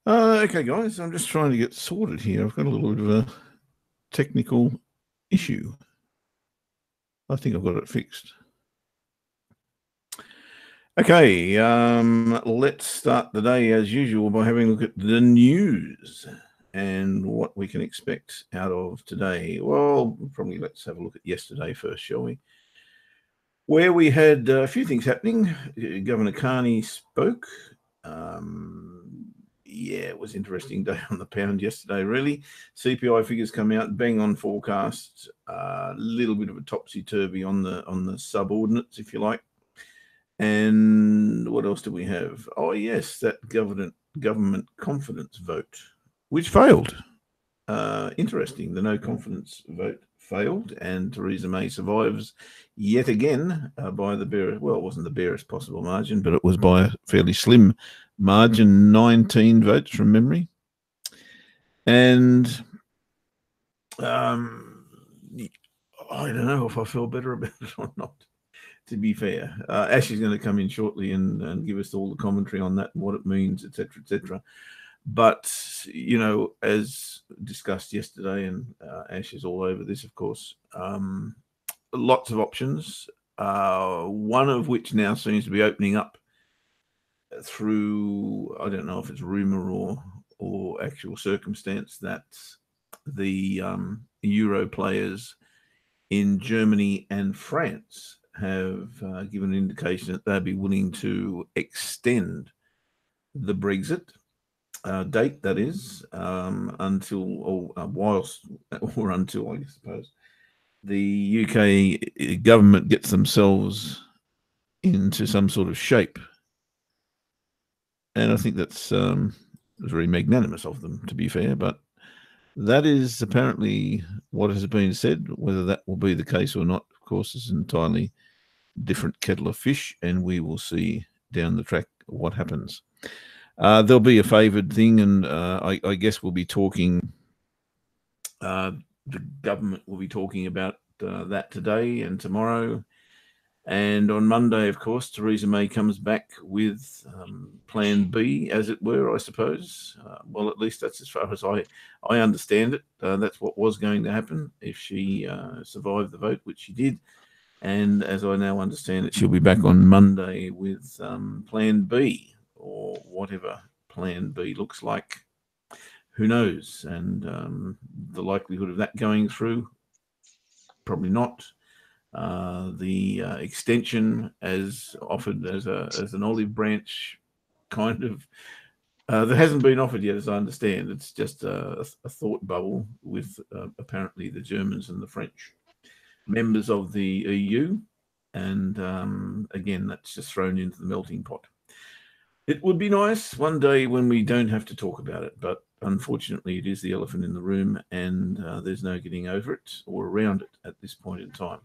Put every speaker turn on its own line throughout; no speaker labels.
Okay, guys, I'm just trying to get sorted here. I've got a little bit of a technical issue. I think I've got it fixed. Okay, let's start the day as usual by having a look at the news and what we can expect out of today. Well, probably let's have a look at yesterday first, shall we? Where we had a few things happening. Governor Carney spoke. Yeah, it was an interesting day on the pound yesterday, really. CPI figures come out, bang on forecast, a little bit of a topsy-turvy on the subordinates, if you like. And what else do we have? Oh, yes, that government confidence vote, which failed. Interesting. The no confidence vote failed, and Theresa May survives yet again by the barest, well, it wasn't the barest possible margin, but it was by a fairly slim margin, 19 votes from memory. And I don't know if I feel better about it or not, to be fair. Ash is going to come in shortly and give us all the commentary on that and what it means, etc., etc. But, you know, as discussed yesterday, and Ash is all over this, of course, lots of options, one of which now seems to be opening up through, I don't know if it's rumor or actual circumstance, that the Euro players in Germany and France have given an indication that they'll be willing to extend the Brexit date, that is, until, or whilst, or until, I suppose, the UK government gets themselves into some sort of shape. And I think that's very magnanimous of them, to be fair, but that is apparently what has been said. Whether that will be the case or not, of course, is an entirely different kettle of fish, and we will see down the track what happens. There'll be a favoured thing, and I guess we'll be talking, the government will be talking about that today and tomorrow. And on Monday, of course, Theresa May comes back with Plan B, as it were, I suppose. Well, at least that's as far as I understand it. That's what was going to happen if she survived the vote, which she did. And as I now understand it, she'll be back on Monday with Plan B, or whatever Plan B looks like. Who knows? And the likelihood of that going through, probably not. The extension as offered as an olive branch, kind of, that hasn't been offered yet, as I understand. It's just a thought bubble with apparently the Germans and the French members of the EU. And again, that's just thrown into the melting pot. It would be nice one day when we don't have to talk about it, but unfortunately it is the elephant in the room, and there's no getting over it or around it at this point in time.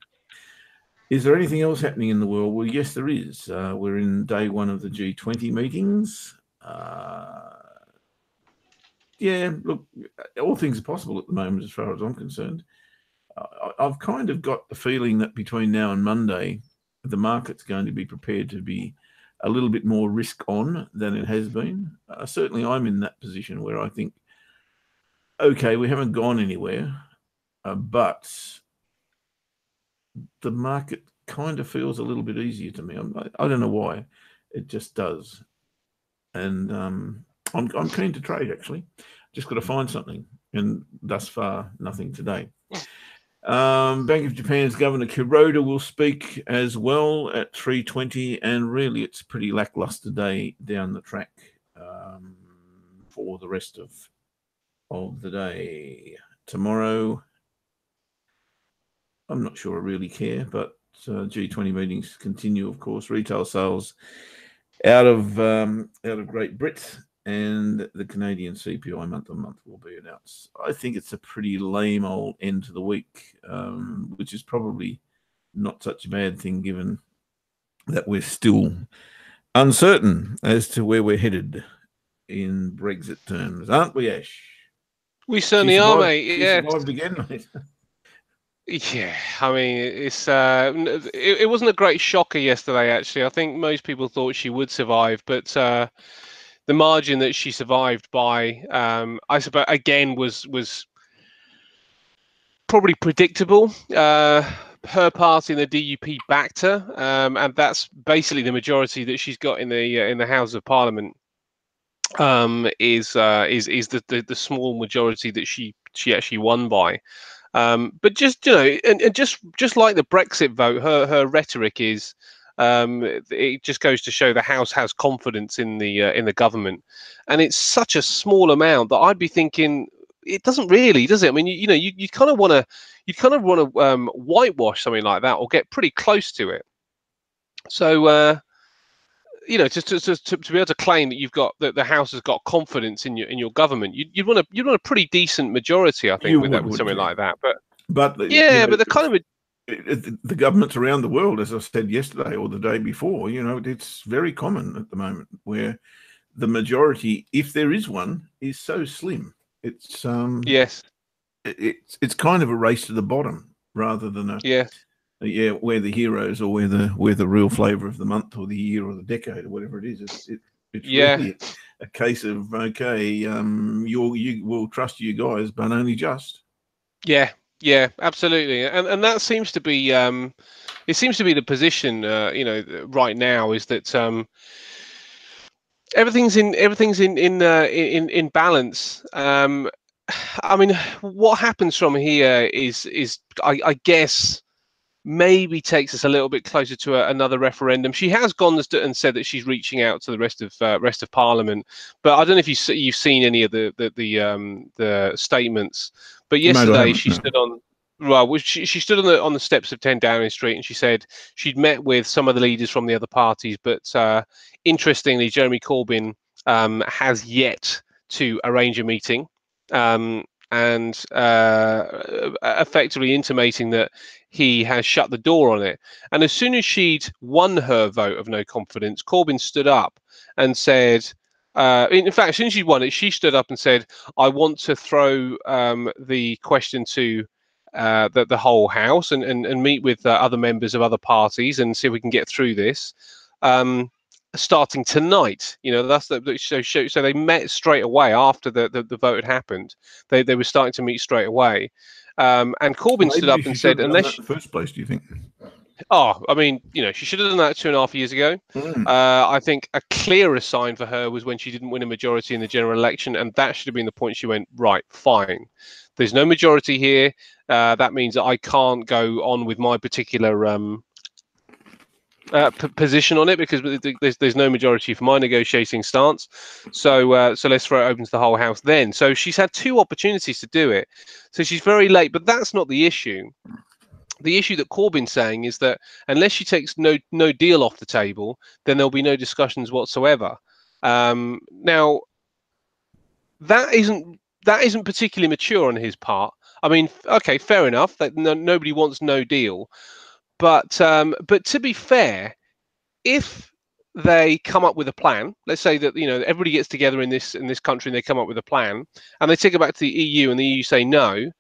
Is there anything else happening in the world? Well, yes, there is. We're in day one of the G20 meetings. Yeah, look, all things are possible at the moment as far as I'm concerned. I've kind of got the feeling that between now and Monday, the market's going to be prepared to be a little bit more risk on than it has been. Certainly I'm in that position where I think, okay, we haven't gone anywhere, but the market kind of feels a little bit easier to me. I don't know why. It just does. And I'm keen to trade, actually. Just got to find something. And thus far, nothing today. Bank of Japan's Governor Kuroda will speak as well at 3:20, and really it's a pretty lackluster day down the track for the rest of the day. Tomorrow, I'm not sure I really care, but G20 meetings continue, of course. Retail sales out of Great Britain, and the Canadian CPI month-on-month will be announced. I think it's a pretty lame old end to the week, which is probably not such a bad thing given that we're still uncertain as to where we're headed in Brexit terms, aren't we, Ash?
We certainly are, mate. Yeah.
Survived again, mate.
Yeah, I mean, it wasn't a great shocker yesterday. Actually, I think most people thought she would survive, but the margin that she survived by, I suppose, again, was probably predictable. Her party in the DUP backed her, and that's basically the majority that she's got in the House of Parliament. Is the small majority that she actually won by. But just, and just like the Brexit vote, her rhetoric is, it just goes to show the House has confidence in the government, and it's such a small amount that I'd be thinking it doesn't really, does it? I mean, you kind of want to whitewash something like that or get pretty close to it. So to be able to claim that you've got that the House has got confidence in your government, you'd want a pretty decent majority, I think, with something like that. But yeah, but the kind of
the governments around the world, as I said yesterday or the day before, it's very common at the moment where the majority, if there is one, is so slim. It's
yes,
it's kind of a race to the bottom rather than we're the heroes or we're the real flavour of the month or the year or the decade or whatever it is. It's really a case of, okay, you will trust you guys, but only just.
Yeah, absolutely, and that seems to be it seems to be the position right now, is that everything's in balance. I mean, what happens from here is I guess maybe takes us a little bit closer to another referendum. She has gone and said that she's reaching out to the rest of Parliament, but I don't know if you've seen any of the statements. But yesterday she stood on. Well, she stood on the steps of 10 Downing Street, and she said she'd met with some of the leaders from the other parties, but interestingly, Jeremy Corbyn has yet to arrange a meeting, and effectively intimating that he has shut the door on it. And as soon as she'd won her vote of no confidence, Corbyn stood up and said, in fact, as soon as she'd won it, she stood up and said, I want to throw the question to the whole House and meet with other members of other parties and see if we can get through this. Starting tonight, that's so they met straight away after the vote had happened. They were starting to meet straight away, and Corbyn stood up and said, "Unless
in the first place, do you think?"
Oh, I mean, she should have done that 2.5 years ago. I think a clearer sign for her was when she didn't win a majority in the general election, and that should have been the point she went, right, fine. There's no majority here. That means that I can't go on with my particular position on it because there's no majority for my negotiating stance. So let's throw it open to the whole House then. So she's had 2 opportunities to do it. So she's very late, but that's not the issue. The issue that Corbyn's saying is that unless she takes no deal off the table, then there'll be no discussions whatsoever. Now, that isn't particularly mature on his part. I mean, okay, fair enough that nobody wants no deal, but to be fair, if they come up with a plan, let's say that everybody gets together in this country and they come up with a plan, and they take it back to the EU and the EU say no,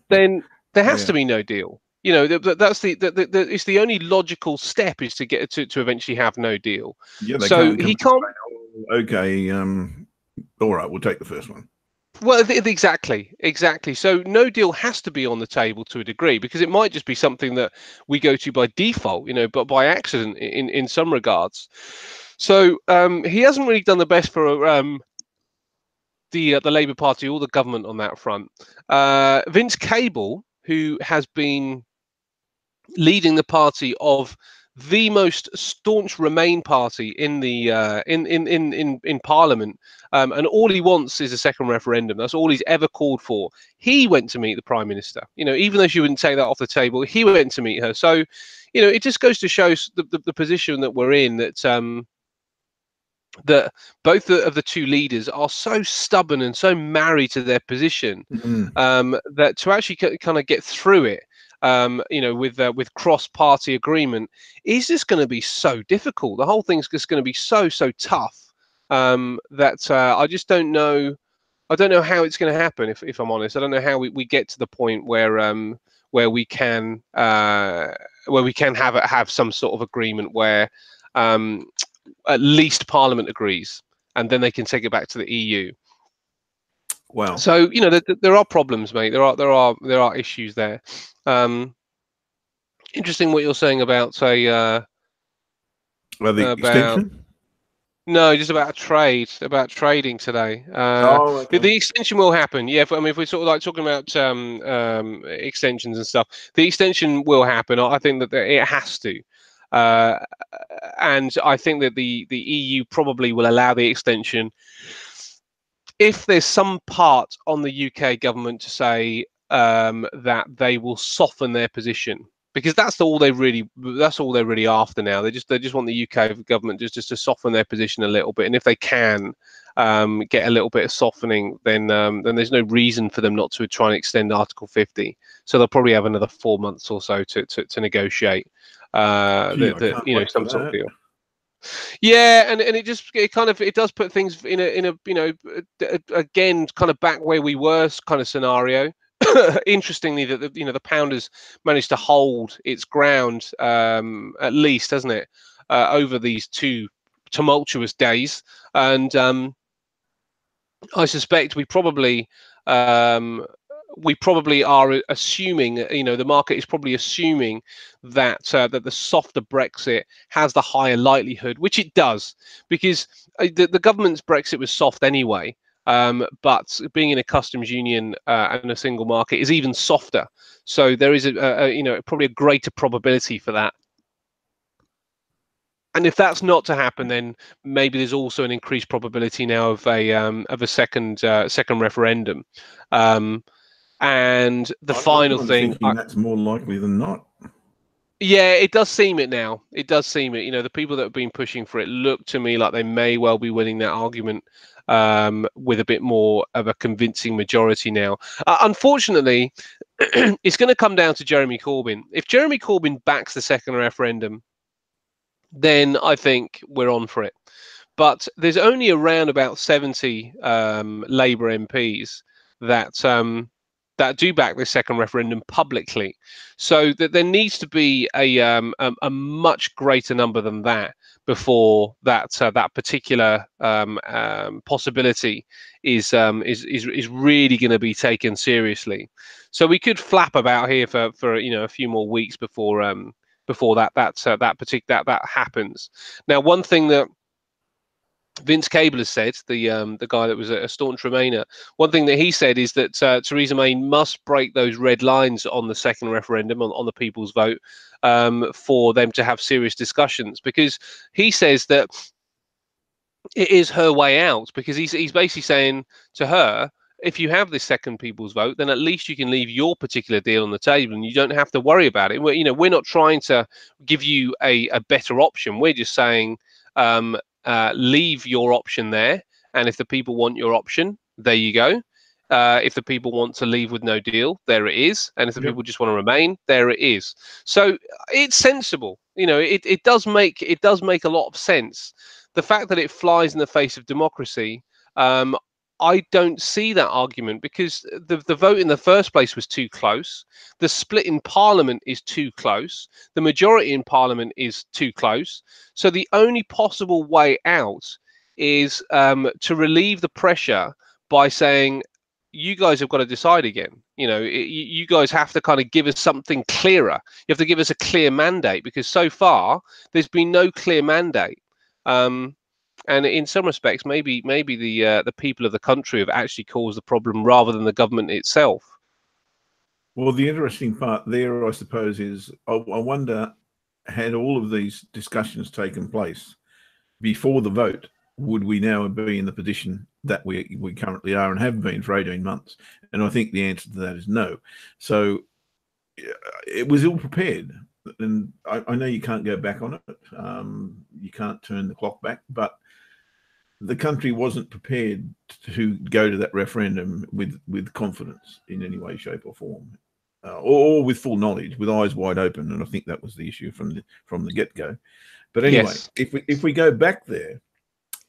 then there has to be no deal. That's it's the only logical step is to get to eventually have no deal.
Yeah,
so he can't.
Okay, all right, we'll take the first one.
Well, exactly. So no deal has to be on the table to a degree, because it might just be something that we go to by default, but by accident in some regards. So he hasn't really done the best for the Labour Party or the government on that front. Vince Cable, who has been leading the party of the most staunch Remain party in the in Parliament, and all he wants is a second referendum. That's all he's ever called for. He went to meet the Prime Minister. Even though she wouldn't take that off the table, he went to meet her. So, it just goes to show the position that we're in, that that both of the 2 leaders are so stubborn and so married to their position, that to actually kind of get through it, with cross-party agreement, is just going to be so difficult. The whole thing's just going to be so tough, that I just don't know. I don't know how it's going to happen. If I'm honest, I don't know how we get to the point where we can have some sort of agreement where at least Parliament agrees. and then they can take it back to the EU.
Wow.
So there are problems, mate. There are issues there. Interesting what you're saying about
The extension?
No, just about trading today.
Okay.
The extension will happen. Yeah, I mean, if we're sort of like talking about extensions and stuff, the extension will happen. I think that it has to, and I think that the EU probably will allow the extension if there's some part on the UK government to say that they will soften their position, because that's all they're really after now. They just want the UK government just to soften their position a little bit, and if they can get a little bit of softening, then there's no reason for them not to try and extend Article 50. So they'll probably have another 4 months or so to negotiate some sort of deal. Yeah, and it does put things in a again kind of back where we were kind of scenario. Interestingly, that the pound has managed to hold its ground, at least, hasn't it, over these 2 tumultuous days, and I suspect we probably are assuming, the market is probably assuming that that the softer Brexit has the higher likelihood, which it does, because the government's Brexit was soft anyway. But being in a customs union and a single market is even softer. So there is probably a greater probability for that. And if that's not to happen, then maybe there's also an increased probability now of a second referendum. And the final thing,
that's more likely than not.
Yeah, it does seem it now. It does seem it. The people that have been pushing for it look to me like they may well be winning that argument with a bit more of a convincing majority now. Unfortunately, it's going to come down to Jeremy Corbyn. If Jeremy Corbyn backs the second referendum, then I think we're on for it. But there's only around about 70 Labour MPs that do back this second referendum publicly. So that there needs to be a much greater number than that before that particular possibility is really going to be taken seriously. So we could flap about here for a few more weeks before that happens. Now, one thing that Vince Cable has said, the guy that was a staunch Remainer, one thing that he said is that Theresa May must break those red lines on the second referendum, on the people's vote, for them to have serious discussions, because he says that it is her way out, because he's basically saying to her, if you have this second people's vote, then at least you can leave your particular deal on the table and you don't have to worry about it. We're not trying to give you a better option. We're just saying leave your option there, and if the people want your option, there you go. If the people want to leave with no deal, there it is, and if the people just want to remain, there it is. So it's sensible. It does make a lot of sense. The fact that it flies in the face of democracy, I don't see that argument, because the vote in the first place was too close. The split in Parliament is too close. The majority in Parliament is too close. So the only possible way out is to relieve the pressure by saying, you guys have got to decide again. You guys have to kind of give us something clearer. You have to give us a clear mandate, because so far there's been no clear mandate. And in some respects, maybe the people of the country have actually caused the problem rather than the government itself.
Well, the interesting part there, I suppose, is I wonder, had all of these discussions taken place before the vote, would we now be in the position that we currently are and have been for 18 months? And I think the answer to that is no. So it was ill prepared. And I know you can't go back on it. You can't turn the clock back, but the country wasn't prepared to go to that referendum with confidence in any way, shape, or form, or with full knowledge, with eyes wide open. And I think that was the issue from the get-go. But anyway, yes. if we go back there,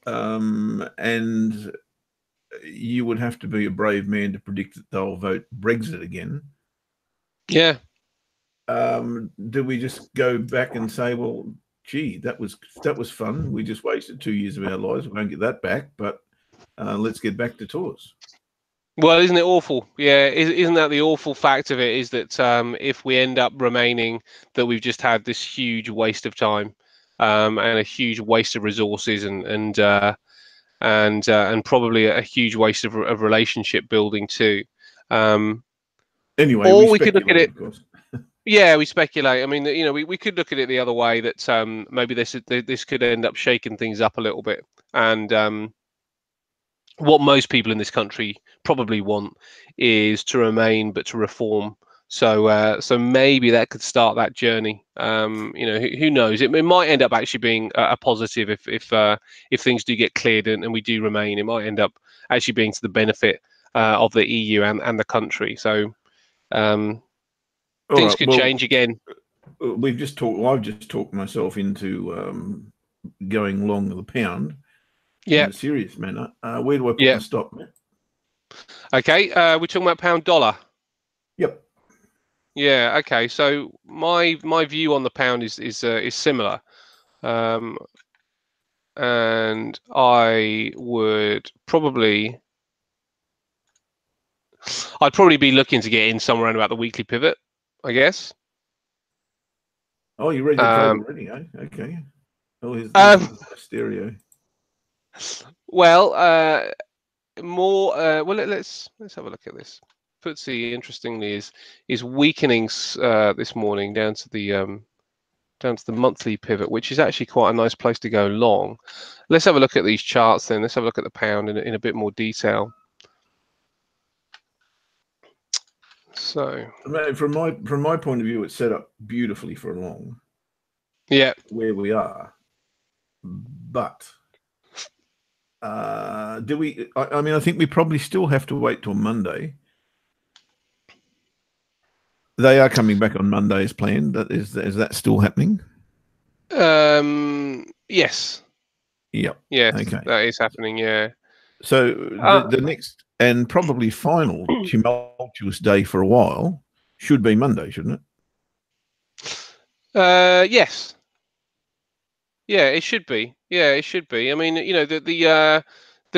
and you would have to be a brave man to predict that they'll vote Brexit again.
Yeah.
Do we just go back and say, well, gee, that was fun. We just wasted 2 years of our lives. We won't get that back, but let's get back to tours.
Well, isn't it awful? Yeah, isn't that the awful fact of it? Is that if we end up remaining, that we've just had this huge waste of time, and a huge waste of resources, and probably a huge waste of relationship building too.
Anyway,
Or
we
we could look at
speculate,
it.
of course.
Yeah, we speculate. I mean, we could look at it the other way, that maybe this could end up shaking things up a little bit, and what most people in this country probably want is to remain, but to reform. So maybe that could start that journey. Who knows? It might end up actually being a positive if things do get cleared and we do remain. It might end up actually being to the benefit of the EU and the country. So things could change again.
We've just talked. I've just talked myself into going long the pound in a serious manner. Where do I put my stop, Matt?
Okay, we're talking about pound dollar.
Yep.
Yeah. Okay. So my view on the pound is similar, and I'd probably be looking to get in somewhere around about the weekly pivot, I guess.
Oh, you read the trade already, eh? Okay. Oh, here's stereo.
Well, more. Well, let's have a look at this. FTSE, interestingly, is weakening this morning down to the monthly pivot, which is actually quite a nice place to go long. Let's have a look at these charts then. Let's have a look at the pound in a bit more detail. So,
from my point of view, it's set up beautifully for a long.
Yeah.
Where we are, but do we? I mean, I think we probably still have to wait till Monday. They are coming back on Monday as planned. Is that still happening?
Yes.
Yep.
Yes,
okay.
That is happening. Yeah.
So the next and probably final tumultuous day for a while should be Monday, shouldn't
it? Yes. Yeah, it should be. Yeah, it should be. I mean, the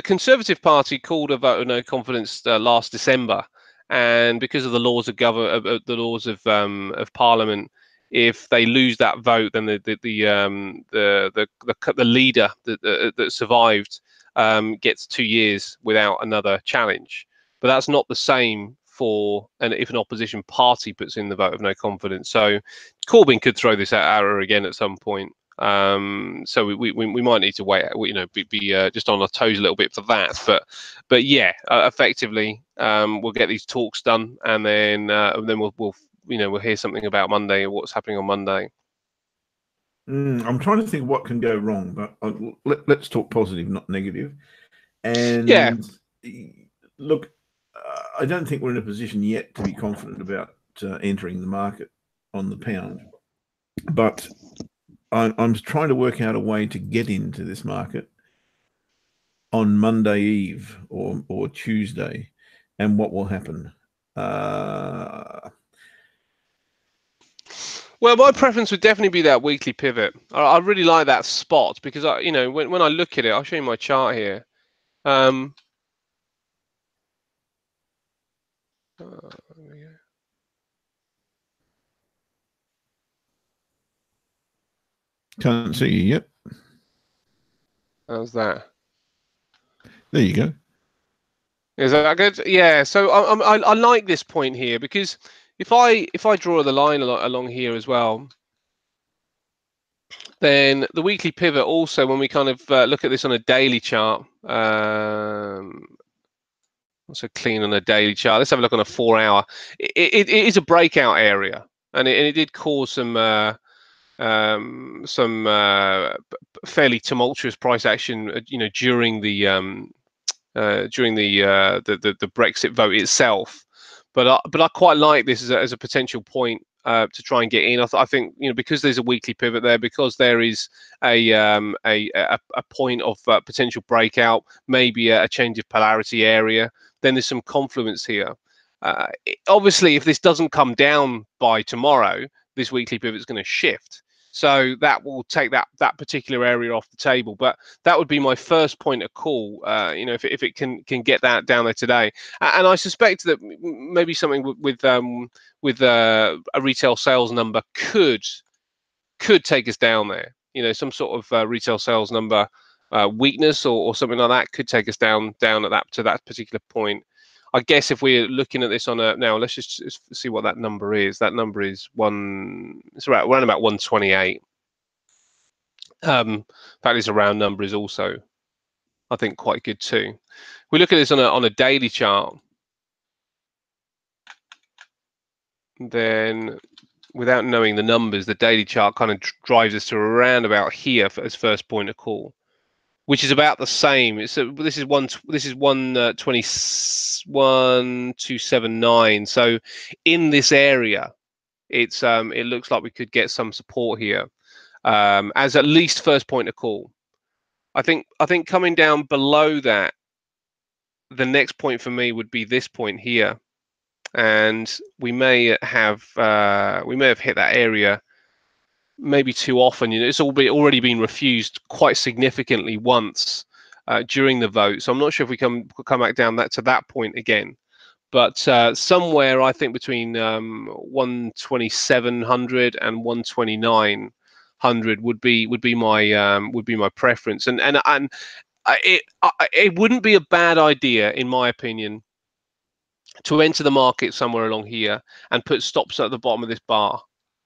Conservative Party called a vote of no confidence last December, and because of the laws of Parliament, if they lose that vote, then the leader that survived gets 2 years without another challenge. But that's not the same if an opposition party puts in the vote of no confidence. So Corbyn could throw this at her again at some point. So we might need to wait, be just on our toes a little bit for that. But yeah, effectively, we'll get these talks done, and then we'll hear something about Monday, what's happening on Monday.
I'm trying to think what can go wrong, but let's talk positive, not negative. And
yeah,
look, I don't think we're in a position yet to be confident about entering the market on the pound, but I'm trying to work out a way to get into this market on Monday Eve or Tuesday, and what will happen.
Well, my preference would definitely be that weekly pivot. I really like that spot because when I look at it, I'll show you my chart here.
Can't see you yet.
How's that?
There you go.
Is that good? Yeah. So I like this point here because if I draw the line along here as well, then the weekly pivot also, when we kind of look at this on a daily chart, also clean on a daily chart. Let's have a look on a 4-hour. It is a breakout area, and it did cause some fairly tumultuous price action, during the Brexit vote itself. But I quite like this as a potential point to try and get in. I think because there's a weekly pivot there, because there is a point of potential breakout, maybe a change of polarity area. Then there's some confluence here. Obviously, if this doesn't come down by tomorrow, this weekly pivot is going to shift. So that will take that particular area off the table. But that would be my first point of call. You know, if it can get that down there today, and I suspect that maybe something with a retail sales number could take us down there. You know, some sort of retail sales number weakness or something like that could take us down at that particular point. I guess if we're looking at this on a now, let's just see what that number is. That number is it's around about 128. That is a round number is also, I think, quite good too. We look at this on a daily chart, then without knowing the numbers, the daily chart kind of drives us to around about here as first point of call, which is about the same. This is 121,279. So in this area, it looks like we could get some support here as at least first point of call. I think coming down below that, the next point for me would be this point here, and we may have hit that area maybe too often. You know, it's already been refused quite significantly once during the vote. So I'm not sure if we come back down to that point again. But somewhere I think between 12700 and 12900 would be my preference. And it wouldn't be a bad idea, in my opinion, to enter the market somewhere along here and put stops at the bottom of this bar.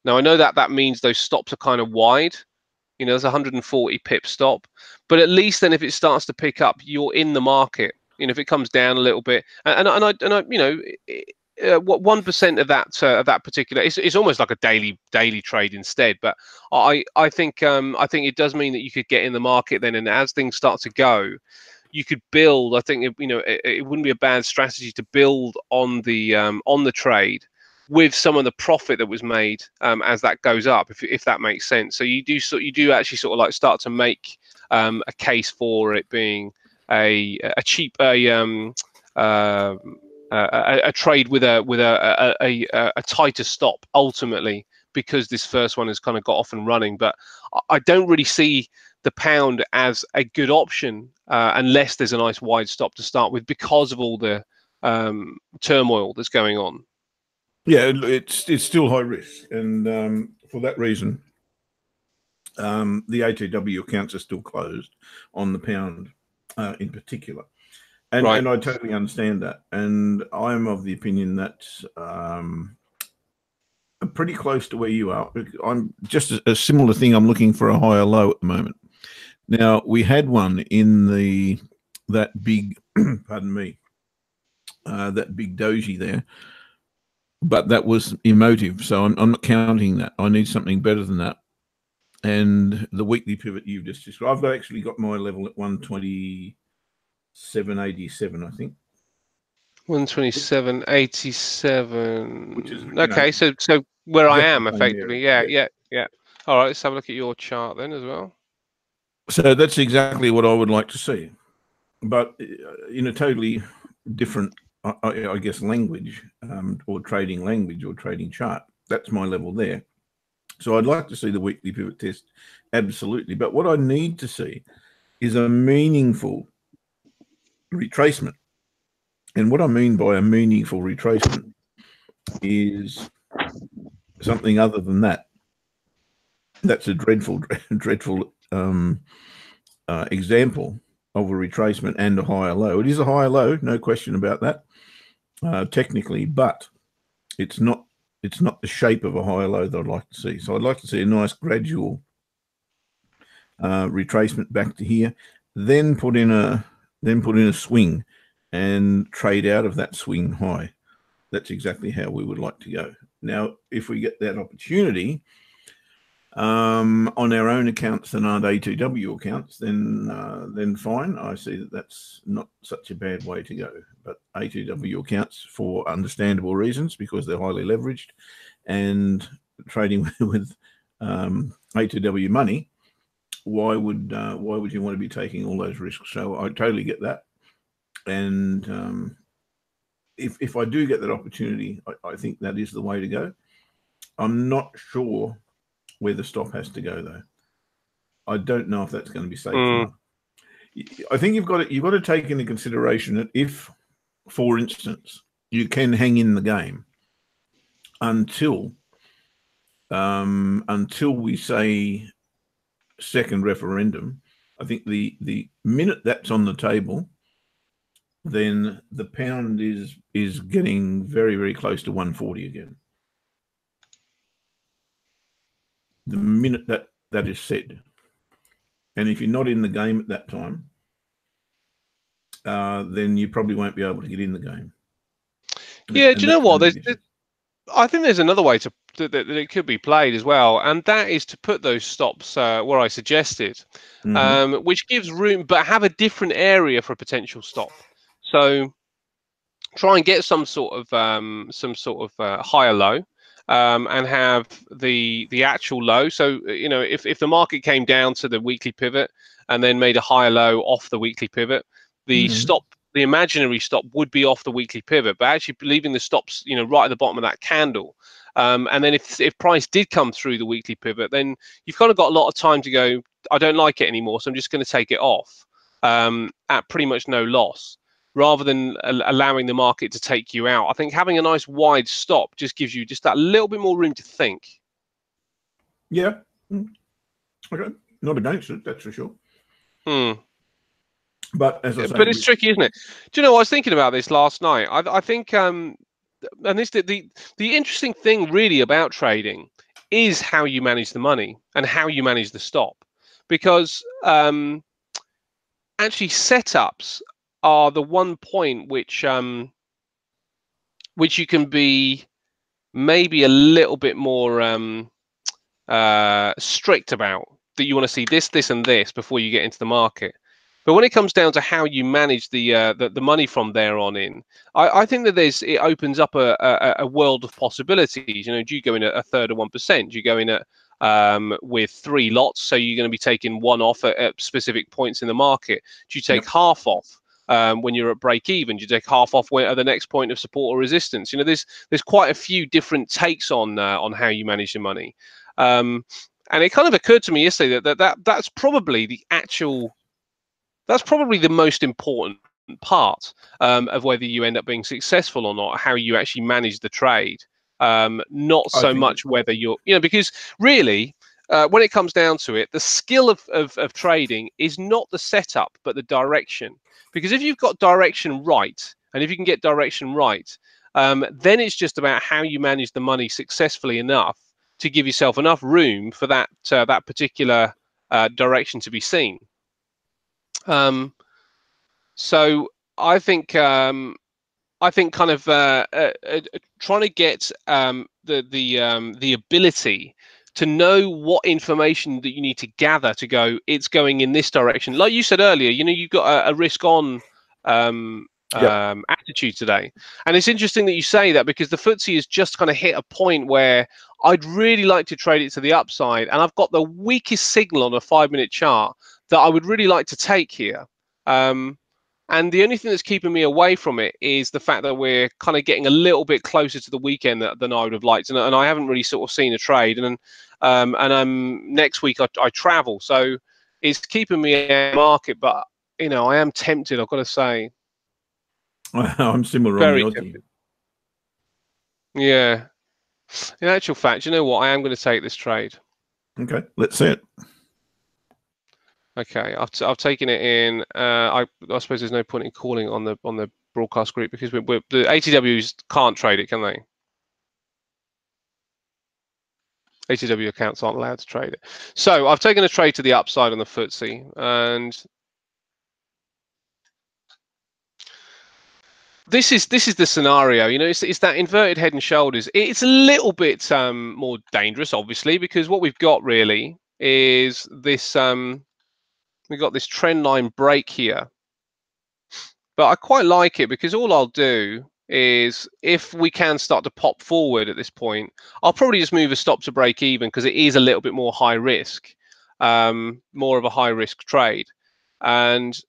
Now, I know that means those stops are kind of wide. You know, there's a 140 pip stop, but at least then if it starts to pick up, you're in the market. You know, if it comes down a little bit, and I you know, what 1% of that particular, it's almost like a daily trade instead. But I think it does mean that you could get in the market then, and as things start to go, you could build. I think it wouldn't be a bad strategy to build on the trade with some of the profit that was made as that goes up, if that makes sense. So you do actually sort of like start to make a case for it being a cheap a trade with a tighter stop ultimately, because this first one has kind of got off and running. But I don't really see the pound as a good option unless there's a nice wide stop to start with, because of all the turmoil that's going on.
Yeah, it's still high risk, and for that reason, the ATW accounts are still closed on the pound in particular. And,
right.
And I totally understand that. And I'm of the opinion that I'm pretty close to where you are. I'm just a similar thing. I'm looking for a higher low at the moment. Now, we had one in that big, pardon me, that big doji there, but that was emotive. So I'm not counting that. I need something better than that. And the weekly pivot you've just described, I've actually got my level at 127.87, I think.
127.87.
Which is
okay. So where I am effectively, yeah. All right, let's have a look at your chart then as well.
So that's exactly what I would like to see, but in a totally different, I guess, language or trading language or trading chart. That's my level there. So I'd like to see the weekly pivot test, absolutely. But what I need to see is a meaningful retracement. And what I mean by a meaningful retracement is something other than that. That's a dreadful example of a retracement and a higher low. It is a higher low, no question about that, technically, but it's not the shape of a higher low that I'd like to see. So I'd like to see a nice gradual retracement back to here, then put in a swing and trade out of that swing high. That's exactly how we would like to go. Now, if we get that opportunity on our own accounts and aren't ATW accounts, then fine. I see that that's not such a bad way to go. But ATW accounts, for understandable reasons, because they're highly leveraged, and trading with ATW money, why would you want to be taking all those risks? So I totally get that. And if I do get that opportunity, I think that is the way to go. I'm not sure where the stop has to go, though. I don't know if that's going to be safe enough. I think you've got to take into consideration that if, for instance, you can hang in the game until we say second referendum. I think the minute that's on the table, then the pound is getting very, very close to 140 again. The minute that is said, and if you're not in the game at that time, then you probably won't be able to get in the game.
Yeah, do you know what? I think there's another way that it could be played as well, and that is to put those stops where I suggested, which gives room, but have a different area for a potential stop. So try and get some sort of higher low, and have the actual low. So if the market came down to the weekly pivot and then made a higher low off the weekly pivot, the stop, the imaginary stop, would be off the weekly pivot, but actually leaving the stops right at the bottom of that candle. And then if price did come through the weekly pivot, then you've kind of got a lot of time to go, I don't like it anymore, so I'm just going to take it off at pretty much no loss, rather than allowing the market to take you out. I think having a nice wide stop just gives you just that little bit more room to think.
Yeah. Okay. Not against it, that's for sure. But as I say,
but it's tricky, isn't it? Do you know, I was thinking about this last night. I think, and this the interesting thing really about trading is how you manage the money and how you manage the stop, because actually setups are the one point which you can be maybe a little bit more strict about, that you want to see this and this before you get into the market. But when it comes down to how you manage the money from there on in, I think that it opens up a world of possibilities. Do you go in at a third of 1%? Do you go in at with 3 lots, so you're going to be taking one off at specific points in the market? Do you take half off when you're at break even? Do you take half off at the next point of support or resistance? There's quite a few different takes on how you manage your money. And it kind of occurred to me yesterday that's probably the most important part of whether you end up being successful or not, how you actually manage the trade. Not so much whether you're, because really, when it comes down to it, the skill of trading is not the setup, but the direction. Because if you've got direction right, and if you can get direction right, then it's just about how you manage the money successfully enough to give yourself enough room for that particular direction to be seen. So I think kind of trying to get the ability to know what information that you need to gather to go, it's going in this direction. Like you said earlier, you've got a risk on attitude today. And it's interesting that you say that, because the FTSE has just kind of hit a point where I'd really like to trade it to the upside, and I've got the weakest signal on a 5-minute chart that I would really like to take here. And the only thing that's keeping me away from it is the fact that we're kind of getting a little bit closer to the weekend than I would have liked, and I haven't really sort of seen a trade. And next week I travel, so it's keeping me in the market. But I am tempted, I've got to say.
I'm similar
Very
on the
tempted. Yeah. In actual fact, you know what? I am going to take this trade. Okay,
let's see it.
Okay, I've taken it in. I suppose there's no point in calling on the broadcast group, because the ATWs can't trade it, can they? ATW accounts aren't allowed to trade it. So I've taken a trade to the upside on the FTSE, and this is the scenario. It's that inverted head and shoulders. It's a little bit more dangerous, obviously, because what we've got really is this. We've got this trend line break here, but I quite like it, because all I'll do is, if we can start to pop forward at this point, I'll probably just move a stop to break even, because it is a little bit more high risk, more of a high risk trade. And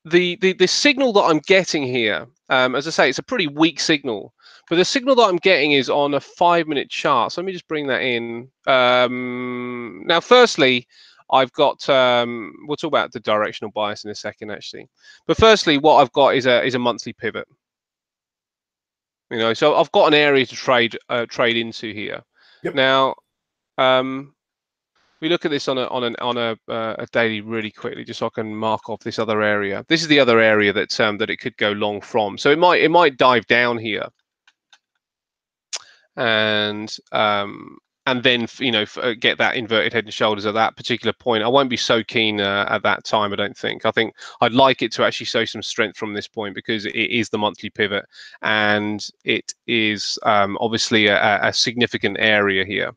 the signal that I'm getting here, as I say, it's a pretty weak signal, But the signal that I'm getting is on a 5-minute chart. So let me just bring that in. Now, firstly, I've got, we'll talk about the directional bias in a second, actually. But firstly, what I've got is a monthly pivot. So I've got an area to trade into here.
Yep.
Now, we look at this on a daily really quickly, just so I can mark off this other area. This is the other area that that it could go long from. So it might dive down here, and then get that inverted head and shoulders at that particular point. I won't be so keen at that time, I don't think. I think I'd like it to actually show some strength from this point, because it is the monthly pivot, and it is obviously a significant area here.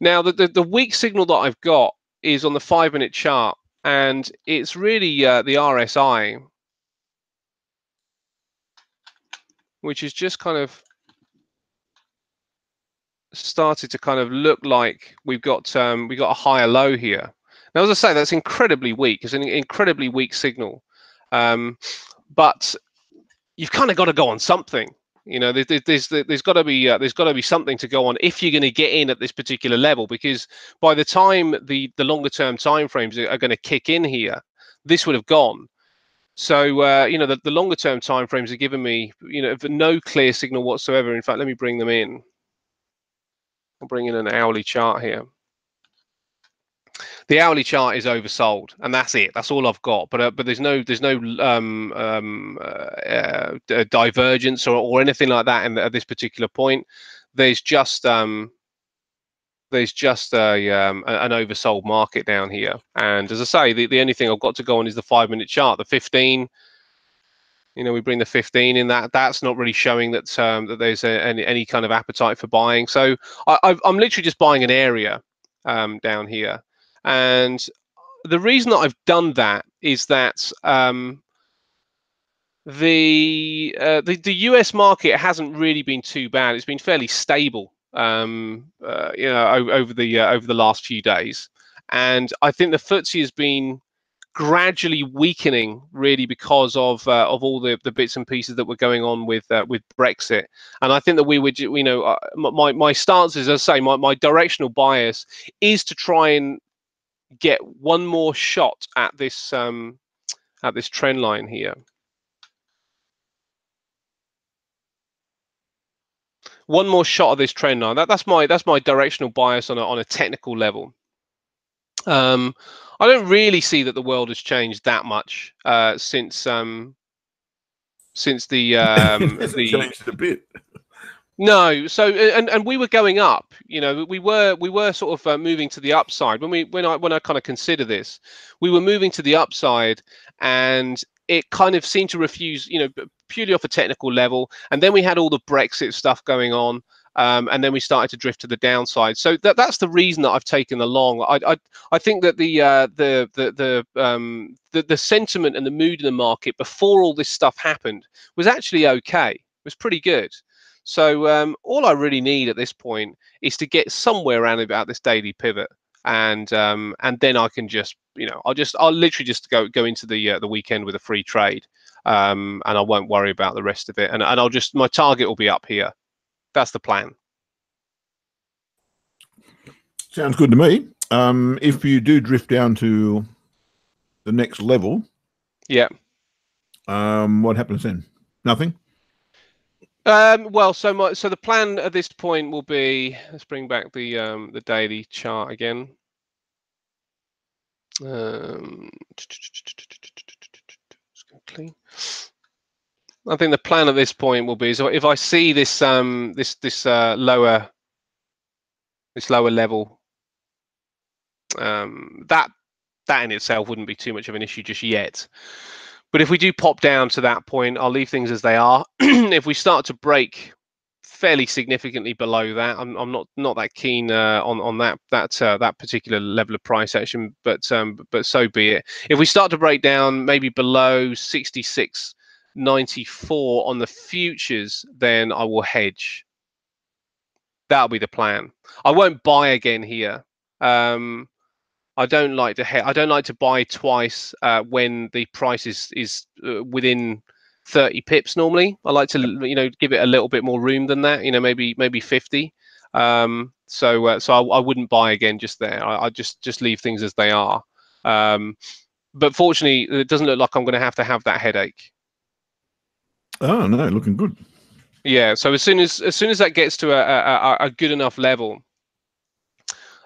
Now, the weak signal that I've got is on the 5-minute chart, and it's really the RSI, which is just kind of started to kind of look like we got a higher low here. Now, as I say, that's incredibly weak. It's an incredibly weak signal, but you've kind of got to go on something. There's got to be something to go on if you're going to get in at this particular level, because by the time the longer term time frames are going to kick in here, this would have gone. So the longer term time frames are giving me no clear signal whatsoever. In fact, let me bring them in. I'll bring in an hourly chart here. The hourly chart is oversold, and that's it. That's all I've got. But there's no divergence or anything like that at this particular point. There's just an oversold market down here. And as I say, the only thing I've got to go on is the 5-minute chart. The 15. We bring the 15 in. That's not really showing that that there's any kind of appetite for buying. So I'm literally just buying an area down here. And the reason that I've done that is that the US market hasn't really been too bad. It's been fairly stable, over the last few days, and I think the FTSE has been gradually weakening, really, because of all the bits and pieces that were going on with Brexit. And I think that we would, my stance is, as I say, my directional bias is to try and get one more shot at this trend line here. One more shot of this trend line. That's my directional bias on a technical level. I don't really see that the world has changed that much since the
changed a bit.
No, so and we were going up. We were sort of moving to the upside when I kind of consider this. We were moving to the upside, and it kind of seemed to refuse, purely off a technical level. And then we had all the Brexit stuff going on, and then we started to drift to the downside. So that's the reason that I've taken the long. I think that the sentiment and the mood in the market before all this stuff happened was actually okay. It was pretty good. So all I really need at this point is to get somewhere around about this daily pivot, and then I can just, I'll literally just go into the weekend with a free trade, and I won't worry about the rest of it, and my target will be up here. That's the plan.
Sounds good to me. If you do drift down to the next level,
yeah,
what happens then? Nothing.
Well, so the plan at this point will be, let's bring back the daily chart again. Let's go clean. I think the plan at this point will be, so if I see this lower level, that in itself wouldn't be too much of an issue just yet. But if we do pop down to that point, I'll leave things as they are. If we start to break fairly significantly below that, I'm not that keen on that particular level of price action. But so be it. If we start to break down maybe below 66.94 on the futures, then I will hedge. That'll be the plan. I won't buy again here. I don't like to buy twice when the price is within 30 pips normally. I like to, you know, give it a little bit more room than that, you know, maybe 50. So I wouldn't buy again just there. I just leave things as they are. But fortunately, it doesn't look like I'm going to have that headache.
Oh no, looking good.
Yeah. So as soon as that gets to a good enough level,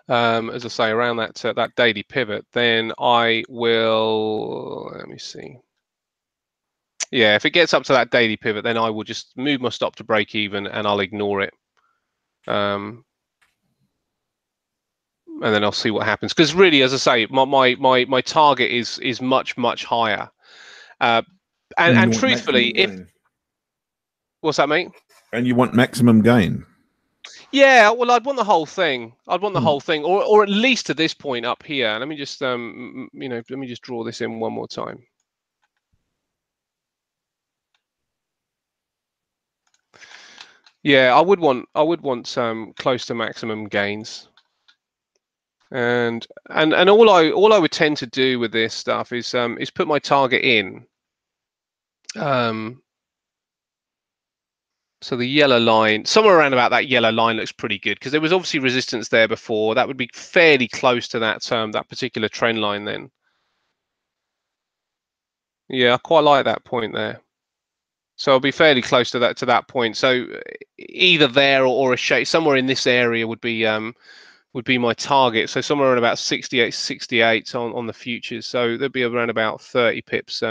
as I say, around that daily pivot, then I will. Let me see. Yeah, if it gets up to that daily pivot, then I will just move my stop to break even, and I'll ignore it. And then I'll see what happens. Because really, as I say, my target is much higher. And
you want
truthfully,
maximum gain.
What's that, mate?
And you want maximum gain.
Yeah, well, I'd want the whole thing. I'd want the whole thing, or at least to this point up here. Let me just you know, let me just draw this in one more time. Yeah, I would want close to maximum gains. And all I would tend to do with this stuff is put my target in. So the yellow line, somewhere around about that yellow line, looks pretty good because there was obviously resistance there before. That would be fairly close to that that particular trend line then. Yeah, I quite like that point there. So I'll be fairly close to that point. So either there or a shade somewhere in this area would be my target. So somewhere around about 68 on the futures. So there'd be around about 30 pips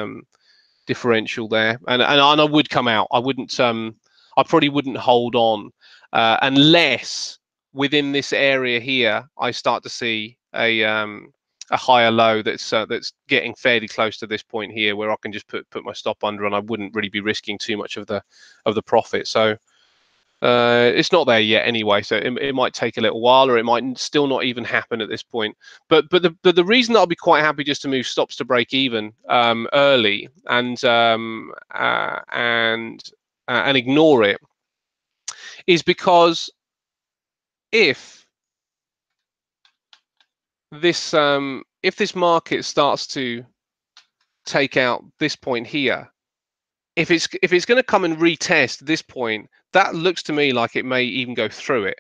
differential there, and I would come out. I wouldn't. I probably wouldn't hold on unless within this area here I start to see a higher low that's getting fairly close to this point here, where I can just put my stop under, and I wouldn't really be risking too much of the profit. So it's not there yet anyway, so it might take a little while, or it might still not even happen at this point. But the reason that I'll be quite happy just to move stops to break even early and ignore it is because if this market starts to take out this point here, if it's going to come and retest this point, that looks to me like it may even go through it.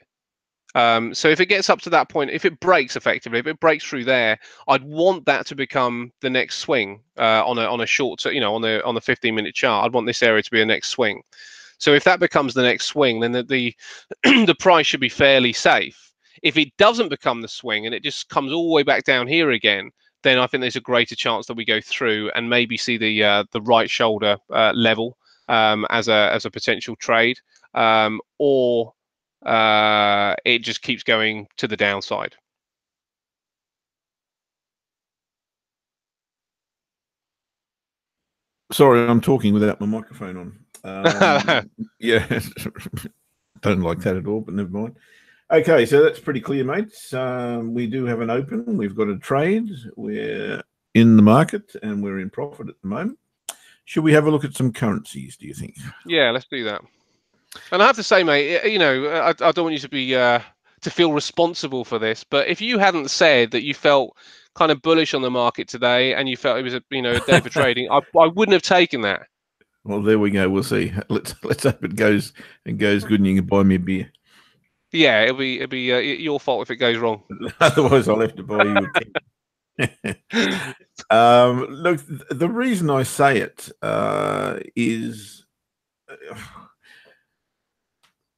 So if it gets up to that point, if it breaks effectively, if it breaks through there, I'd want that to become the next swing on a short, you know, on the 15-minute chart. I'd want this area to be a next swing. So if that becomes the next swing, then the the price should be fairly safe. If it doesn't become the swing and it just comes all the way back down here again, then I think there's a greater chance that we go through and maybe see the right shoulder level as a potential trade, or it just keeps going to the downside.
Sorry, I'm talking without my microphone on. Yeah, don't like that at all, but never mind. Okay, so that's pretty clear, mates. We do have an open. We've got a trade. We're in the market and we're in profit at the moment. Should we have a look at some currencies, do you think?
Yeah, let's do that. And I have to say, mate, you know, I don't want you to be to feel responsible for this, but if you hadn't said that you felt kind of bullish on the market today and you felt it was a day for trading, I wouldn't have taken that.
Well, there we go. We'll see. Let's hope it goes good, and you can buy me a beer.
Yeah, it'll be your fault if it goes wrong.
Otherwise, I'll have to buy you a tea. Look, the reason I say it is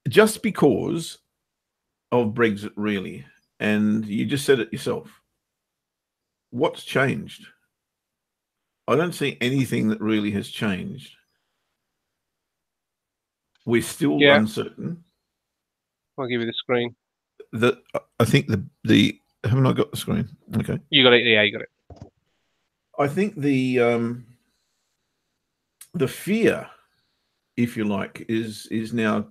just because of Brexit, really. And you just said it yourself. What's changed? I don't see anything that really has changed. We're still uncertain.
I'll give you the screen.
I think the haven't I got the screen? Okay.
You got it. Yeah, you got it.
I think the fear, if you like, is now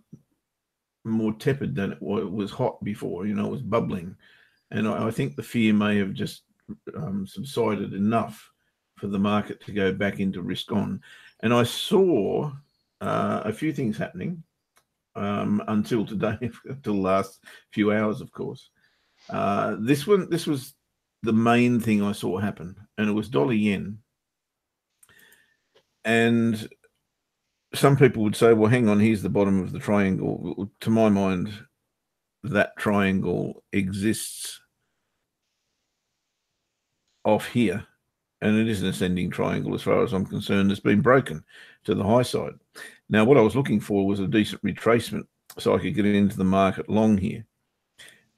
more tepid than it was hot before. You know, it was bubbling, and I think the fear may have just subsided enough for the market to go back into risk on. And I saw a few things happening until today, until the last few hours, of course. This was the main thing I saw happen, and it was dollar yen. And some people would say, well, hang on, here's the bottom of the triangle. To my mind, that triangle exists off here, and it is an ascending triangle as far as I'm concerned. It's been broken to the high side. Now, what I was looking for was a decent retracement so I could get into the market long here.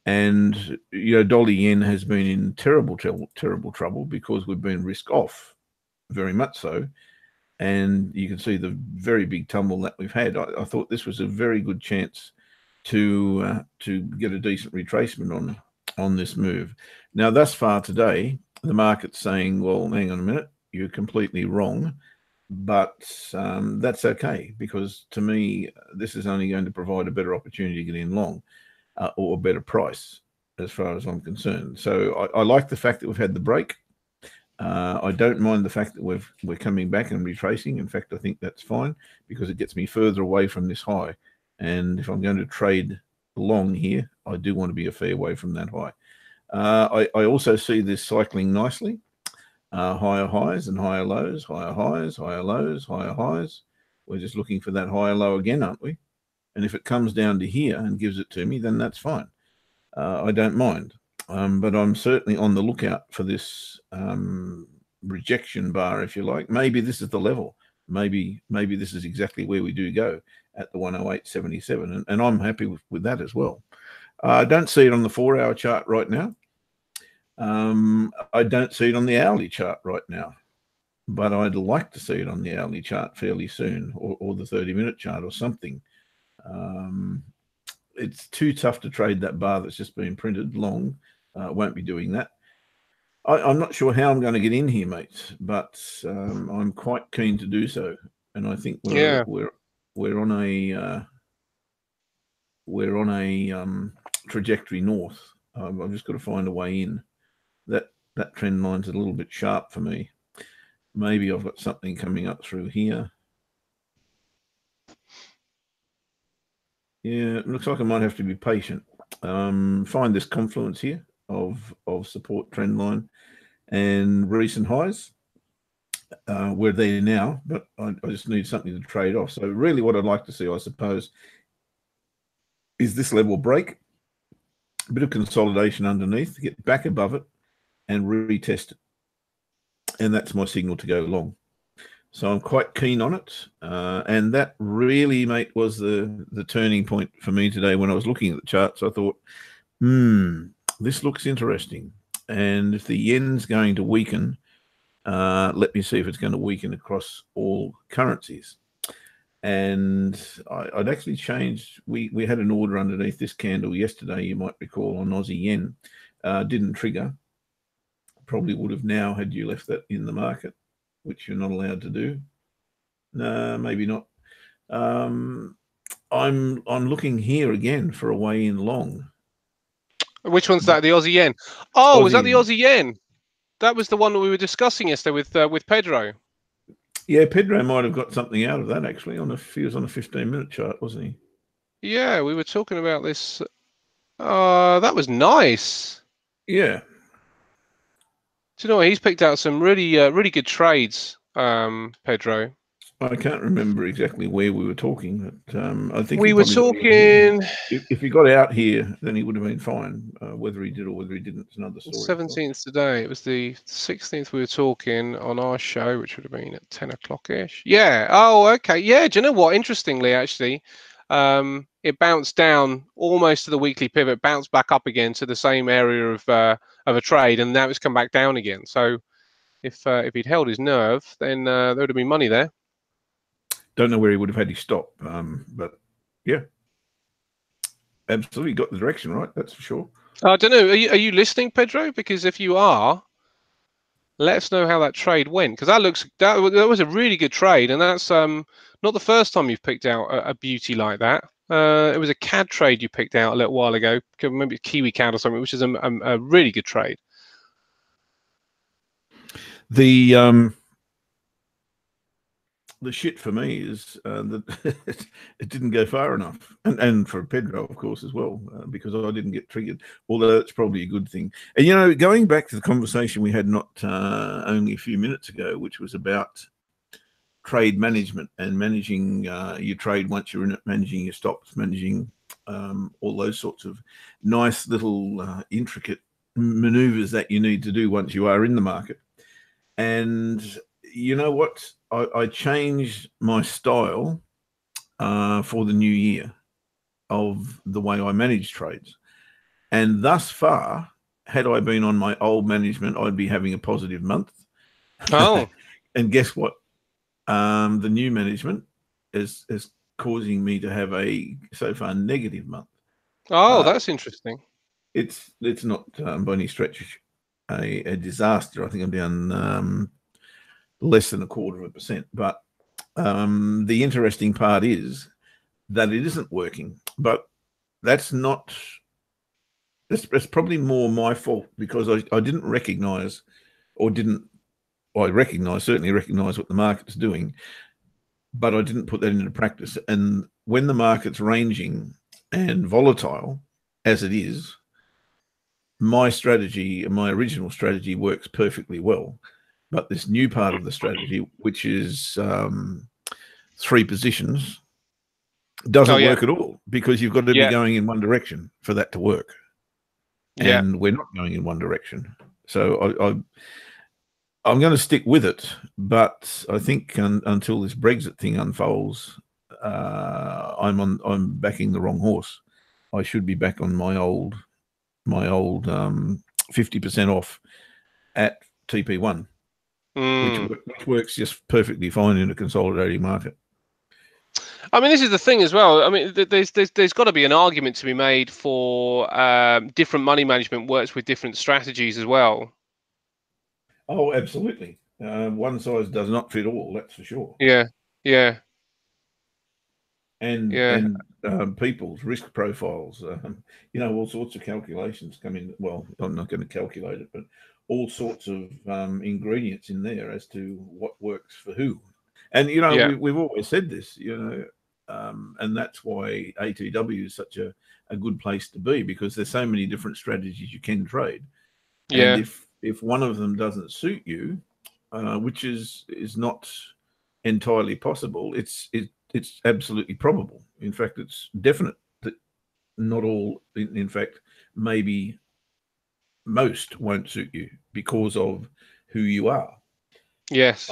And, you know, dollar yen has been in terrible trouble because we've been risk off, very much so. And you can see the very big tumble that we've had. I thought this was a very good chance to get a decent retracement on this move. Now, thus far today, the market's saying, well, hang on a minute, you're completely wrong. But that's okay, because to me, this is only going to provide a better opportunity to get in long or a better price as far as I'm concerned. So I like the fact that we've had the break. I don't mind the fact that we're coming back and retracing. In fact, I think that's fine because it gets me further away from this high. And if I'm going to trade long here, I do want to be a fair way from that high. I also see this cycling nicely. Higher highs and higher lows, higher highs, higher lows, higher highs. We're just looking for that higher low again, aren't we? And if it comes down to here and gives it to me, then that's fine. I don't mind. But I'm certainly on the lookout for this rejection bar, if you like. Maybe this is the level. Maybe this is exactly where we do go at the 108.77. And I'm happy with that as well. I don't see it on the 4-hour chart right now. I don't see it on the hourly chart right now, but I'd like to see it on the hourly chart fairly soon, or the 30-minute chart or something. It's too tough to trade that bar that's just been printed long. Won't be doing that. I'm not sure how I'm going to get in here, mates, but I'm quite keen to do so. And I think we're on a trajectory north. I've just got to find a way in. That trend line's a little bit sharp for me. Maybe I've got something coming up through here. Yeah, it looks like I might have to be patient. Find this confluence here of support trend line and recent highs. We're there now, but I just need something to trade off. So really what I'd like to see, I suppose, is this level break, a bit of consolidation underneath, get back above it and retest it. And that's my signal to go long. So I'm quite keen on it. And that really, mate, was the turning point for me today when I was looking at the charts. I thought, this looks interesting. And if the yen's going to weaken, let me see if it's going to weaken across all currencies. And I'd actually changed. We had an order underneath this candle yesterday, you might recall, on Aussie yen. Didn't trigger. Probably would have now had you left that in the market, which you're not allowed to do. No, maybe not. I'm looking here again for a way in long.
Which one's that? The Aussie yen? Oh, was that the Aussie yen? That was the one that we were discussing yesterday with Pedro.
Yeah, Pedro might have got something out of that actually. He was on a 15-minute chart, wasn't he?
Yeah, we were talking about this. That was nice.
Yeah.
Do you know what? He's picked out some really good trades, Pedro.
I can't remember exactly where we were talking, but I think
we were talking.
If he got out here, then he would have been fine. Whether he did or whether he didn't, it's another story.
17th today. It was the 16th we were talking on our show, which would have been at 10 o'clock-ish. Yeah. Oh, okay. Yeah. Do you know what? Interestingly, actually, it bounced down almost to the weekly pivot, bounced back up again to the same area of a trade, and now it's come back down again. So if he'd held his nerve, then there would have been money there.
Don't know where he would have had his stop, but yeah, absolutely got the direction right. That's for sure.
I don't know. Are you listening, Pedro? Because if you are, let us know how that trade went. Because that was a really good trade, and that's not the first time you've picked out a beauty like that. It was a CAD trade you picked out a little while ago, maybe Kiwi CAD or something, which is a really good trade.
The shit for me is that it didn't go far enough, and for Pedro, of course, as well, because I didn't get triggered. Although that's probably a good thing. And you know, going back to the conversation we had not only a few minutes ago, which was about trade management and managing your trade once you're in it, managing your stops, managing all those sorts of nice little intricate maneuvers that you need to do once you are in the market. And you know what? I changed my style for the new year of the way I manage trades. And thus far, had I been on my old management, I'd be having a positive month.
Oh.
And guess what? The new management is causing me to have a so far negative month.
Oh, that's interesting.
It's not by any stretch a disaster. I think I'm down less than 0.25%. But the interesting part is that it isn't working. But that's not. It's probably more my fault because I didn't recognise, or didn't. Well, I certainly recognise what the market's doing, but I didn't put that into practice. And when the market's ranging and volatile, as it is, my strategy, my original strategy, works perfectly well. But this new part of the strategy, which is 3 positions, doesn't work at all, because you've got to be going in one direction for that to work. And we're not going in one direction. So I'm going to stick with it, but I think until this Brexit thing unfolds, I'm backing the wrong horse. I should be back on my old 50% off at TP1, which works just perfectly fine in a consolidating market.
I mean, this is the thing as well. I mean, there's got to be an argument to be made for different money management works with different strategies as well.
Oh, absolutely. One size does not fit all. That's for sure.
Yeah, yeah.
And people's risk profiles, all sorts of calculations come in. Well, I'm not going to calculate it, but all sorts of ingredients in there as to what works for who. And we've always said this, and that's why ATW is such a good place to be, because there's so many different strategies you can trade.
Yeah.
And if one of them doesn't suit you, which is not entirely possible, it's absolutely probable. In fact, it's definite that not all, in fact, maybe most won't suit you because of who you are.
Yes.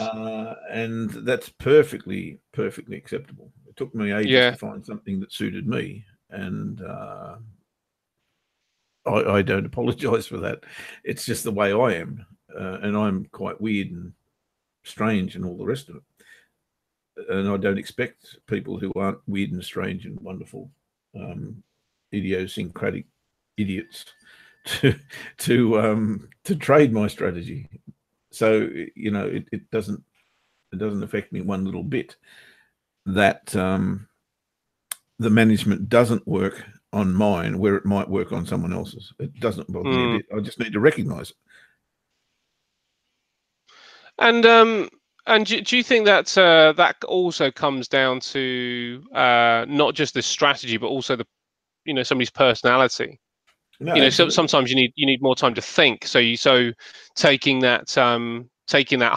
And that's perfectly acceptable. It took me ages to find something that suited me, and I don't apologize for that. It's just the way I am, and I'm quite weird and strange and all the rest of it. And I don't expect people who aren't weird and strange and wonderful, idiosyncratic idiots to trade my strategy. So it doesn't affect me one little bit that the management doesn't work on mine where it might work on someone else's. It doesn't bother me a bit. I just need to recognize it.
And do you think that that also comes down to not just the strategy, but also the somebody's personality?
No,
so sometimes you need more time to think. So taking that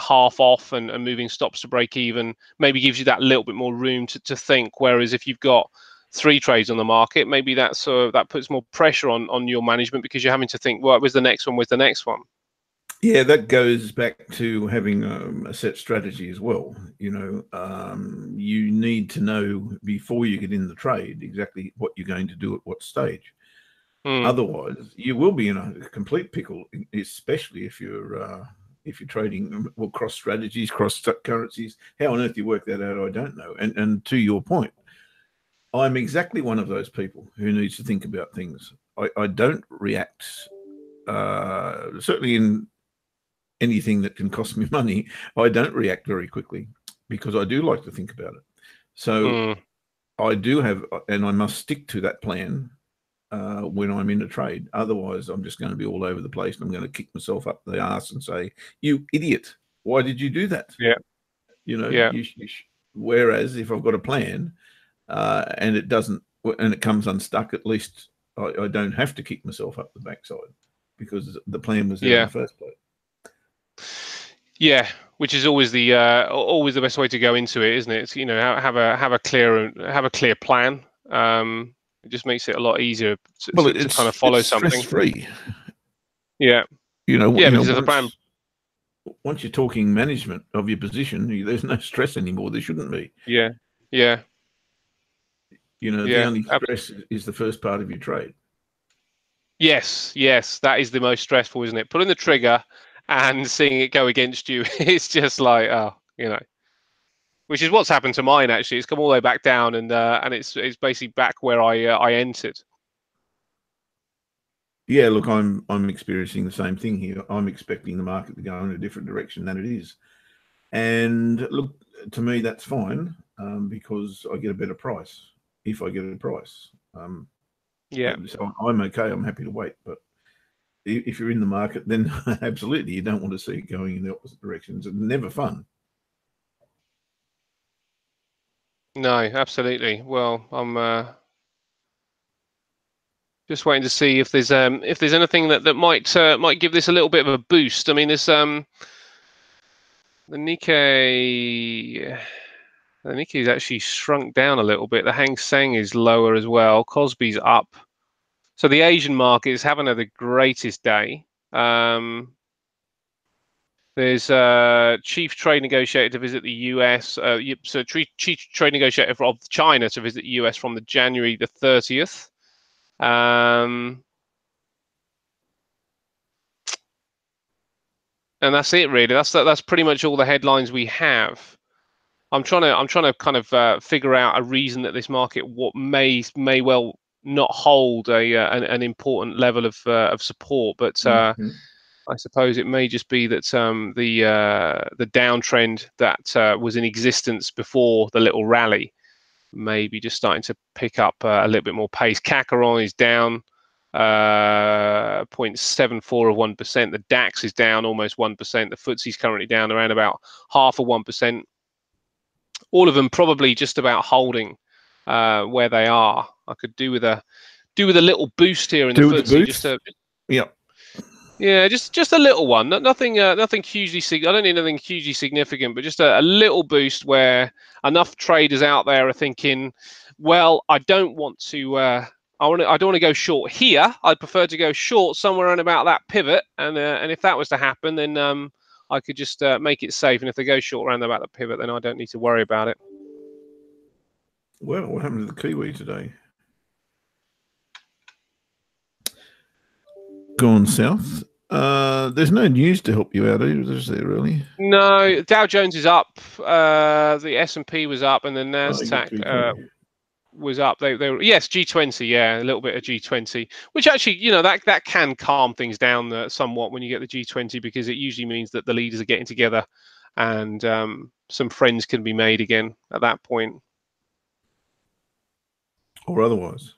half off and moving stops to break even maybe gives you that little bit more room to think. Whereas if you've got 3 trades on the market, maybe that puts more pressure on your management, because you're having to think, well, where's the next one? Where's the next one?
Yeah, that goes back to having a set strategy as well. You need to know before you get in the trade exactly what you're going to do at what stage. Otherwise, you will be in a complete pickle, especially if you're trading cross strategies, cross currencies. How on earth you work that out, I don't know. And to your point, I'm exactly one of those people who needs to think about things. I don't react, certainly in anything that can cost me money. I don't react very quickly because I do like to think about it. So I do have, and I must stick to that plan when I'm in a trade. Otherwise, I'm just going to be all over the place, and I'm going to kick myself up the arse and say, "You idiot! Why did you do that?"
Yeah.
Whereas if I've got a plan and it comes unstuck, at least I don't have to kick myself up the backside because the plan was there in the first place.
Yeah, which is always the best way to go into it, isn't it? It's, you know, have a clear plan. It just makes it a lot easier to kind of follow
it's
something.
stress-free.
Yeah.
Yeah,
because of the plan.
Once you're talking management of your position, there's no stress anymore. There shouldn't be.
Yeah.
The only stress is the first part of your trade.
Yes, that is the most stressful, isn't it? Pulling the trigger and seeing it go against you. It's just like, which is what's happened to mine actually. It's come all the way back down, and it's basically back where I entered.
Yeah, look, I'm experiencing the same thing here. I'm expecting the market to go in a different direction than it is, and look, to me that's fine, because I get a better price if I get a price. So I'm okay. I'm happy to wait, but if you're in the market, then absolutely you don't want to see it going in the opposite directions. It's never fun.
No, absolutely. Well, I'm just waiting to see if there's anything that might give this a little bit of a boost. I mean, there's the Nikkei's actually shrunk down a little bit. The Hang Seng is lower as well. Kospi's up. So the Asian markets haven't had the greatest day. There's chief trade negotiator to visit the US. So chief trade negotiator of China to visit the US from the January the 30th. And that's it really. That's pretty much all the headlines we have. I'm trying to kind of figure out a reason that this market may well not hold an important level of support, but I suppose it may just be that the downtrend that was in existence before the little rally may be just starting to pick up a little bit more pace. Kakaron is down 0.74 of 1%. The DAX is down almost 1%. The FTSE is currently down around about 0.5%. All of them probably just about holding where they are. I could do with a little boost here in the FTSE. Just a just a little one. Nothing hugely. I don't need anything hugely significant, but just a little boost where enough traders out there are thinking, well, I don't want to. I don't want to go short here. I'd prefer to go short somewhere around about that pivot, and if that was to happen, then I could just make it safe. And if they go short around about the pivot, then I don't need to worry about it.
Well, what happened to the Kiwi today? Gone south. There's no news to help you out either, is there really?
No, Dow Jones is up. The S&P was up, and the Nasdaq was up. They were, yes, G20, yeah, a little bit of G20, which actually, that can calm things down somewhat when you get the G20, because it usually means that the leaders are getting together, and some friends can be made again at that point.
Or otherwise.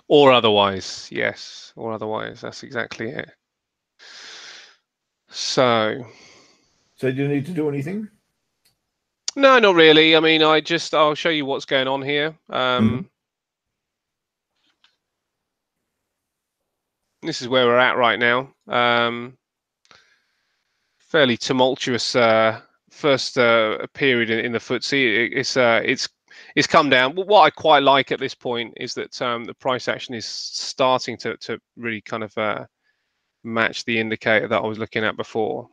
Or otherwise, yes. Or otherwise, that's exactly it. So
do you need to do anything?
No, not really. I mean, I'll show you what's going on here. This is where we're at right now. Fairly tumultuous first period in the FTSE. It's come down. What I quite like at this point is that the price action is starting to really kind of match the indicator that I was looking at before.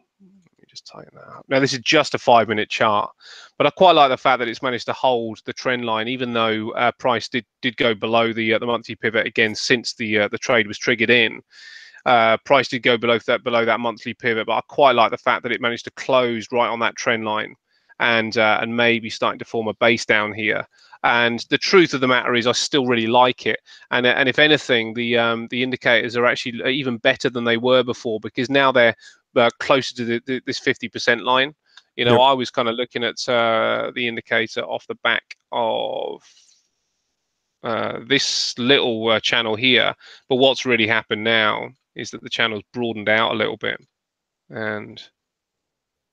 Just tighten that up. Now this is just a 5-minute chart, but I quite like the fact that it's managed to hold the trend line, even though price did go below the monthly pivot again since the trade was triggered in. Price did go below that monthly pivot, but I quite like the fact that it managed to close right on that trend line, and maybe starting to form a base down here. And the truth of the matter is, I still really like it. And if anything, the indicators are actually even better than they were before, because now they're closer to this 50% line. I was kind of looking at the indicator off the back of this little channel here, but what's really happened now is that the channel's broadened out a little bit and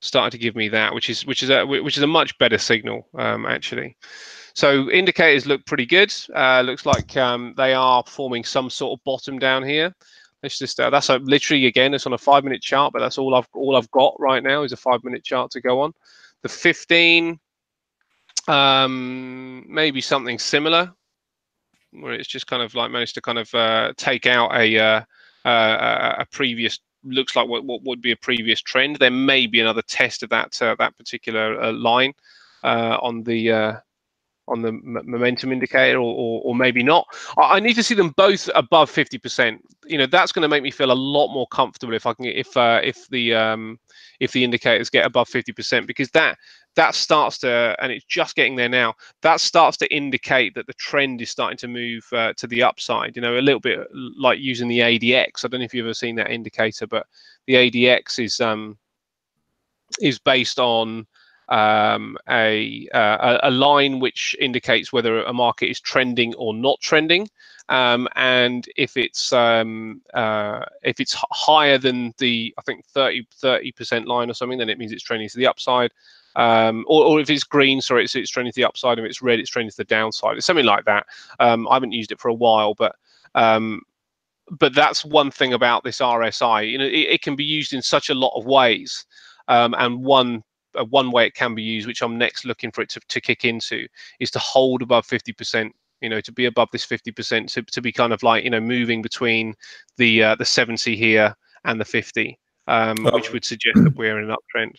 started to give me that, which is a much better signal, actually. So indicators look pretty good. Looks like they are forming some sort of bottom down here. Let's just that's literally, again, it's on a 5-minute chart, but that's all I've got right now is a 5-minute chart to go on. The 15, maybe something similar, where it's just kind of like managed to kind of take out a previous, looks like what would be a previous trend. There may be another test of that that particular line on the momentum indicator, or maybe not. I need to see them both above 50%. That's going to make me feel a lot more comfortable if I can if the indicators get above 50%, because that starts to, and it's just getting there now, that starts to indicate that the trend is starting to move to the upside. A little bit like using the ADX. I don't know if you've ever seen that indicator, but the ADX is based on a line which indicates whether a market is trending or not trending, and if it's higher than the, I think, 30% line or something, then it means it's trending to the upside, or if it's green, sorry, it's trending to the upside. If it's red, it's trending to the downside. It's something like that. I haven't used it for a while, but that's one thing about this RSI. It can be used in such a lot of ways, and one way it can be used, which I'm next looking for it to kick into, is to hold above 50%. To be above this 50%, to be kind of like moving between the 70 here and the 50, which would suggest that we're in an uptrend.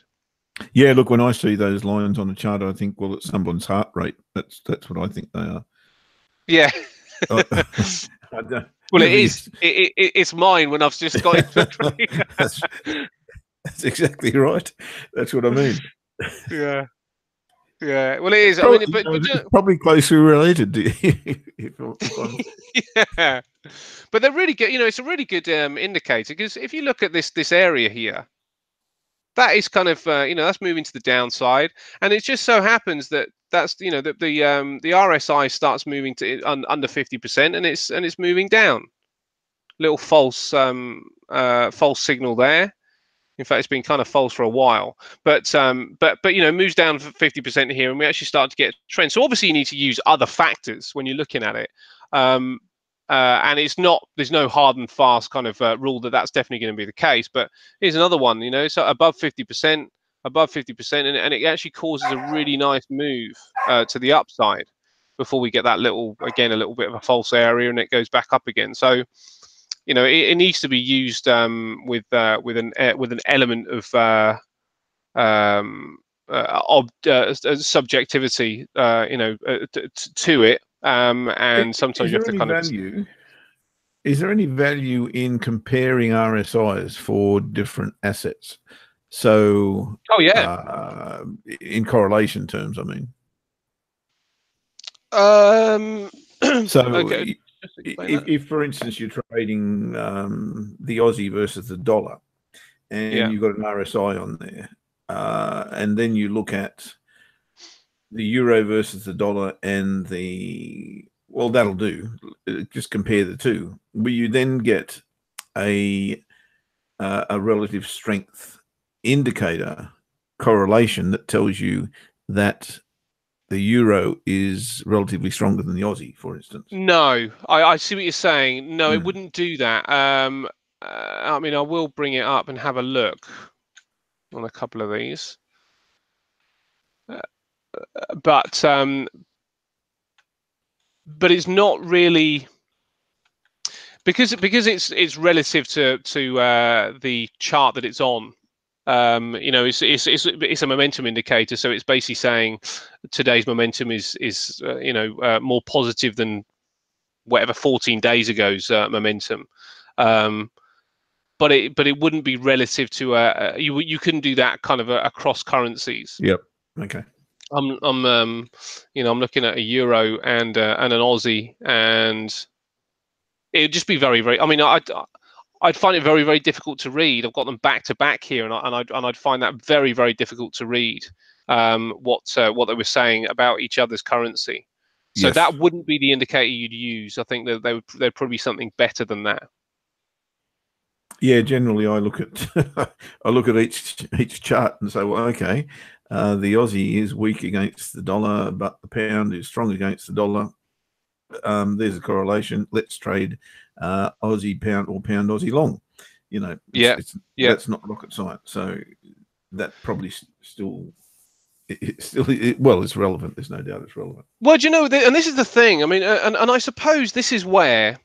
Yeah, look, when I see those lines on the chart, I think, well, it's someone's heart rate. That's what I think they are.
Yeah.
I
Well, it is. It's mine when I've just got it.
That's exactly right. That's what I mean.
Yeah. Yeah. Well, it is.
Probably,
I mean,
it's probably closely related to
yeah. But they're really good. It's a really good indicator, because if you look at this area here, that is kind of that's moving to the downside, and it just so happens that's the RSI starts moving to under 50%, and it's moving down. Little false signal there. In fact, it's been kind of false for a while, but moves down 50% here, and we actually start to get a trend. So obviously you need to use other factors when you're looking at it, and there's no hard and fast kind of rule that's definitely going to be the case. But here's another one, so above 50%, and it actually causes a really nice move to the upside before we get that a little bit of a false area, and it goes back up again. So it needs to be used with an element of subjectivity, to it, and sometimes you have to kind of.
Is there any value in comparing RSIs for different assets? So, in correlation terms, I mean. So, okay. If, for instance, you're trading the Aussie versus the dollar, and you've got an RSI on there, and then you look at the euro versus the dollar and that'll do. Just compare the two. Will you then get a relative strength indicator correlation that tells you that the euro is relatively stronger than the Aussie, for instance?
No, I see what you're saying. No, it wouldn't do that. I mean, I will bring it up and have a look on a couple of these, but it's not really, because it's relative to the chart that it's on. It's a momentum indicator, so it's basically saying today's momentum is more positive than whatever 14 days ago's momentum, but it wouldn't be relative to you couldn't do that kind of across currencies.
Yep. Okay.
I'm looking at a euro and an Aussie, and it'd just be very, very. I mean, I'd find it very, very difficult to read. I've got them back to back here, and I'd find that very, very difficult to read what they were saying about each other's currency. So yes, that wouldn't be the indicator you'd use. I think that there'd probably be something better than that.
Yeah, generally I look at each chart and say, well, okay, the Aussie is weak against the dollar, but the pound is strong against the dollar. there's a correlation. Let's trade Aussie pound or pound Aussie long. You know, that's not rocket science. So that probably still, well, it's relevant. There's no doubt it's relevant.
Well, do you know, and this is the thing. I mean, and I suppose this is where,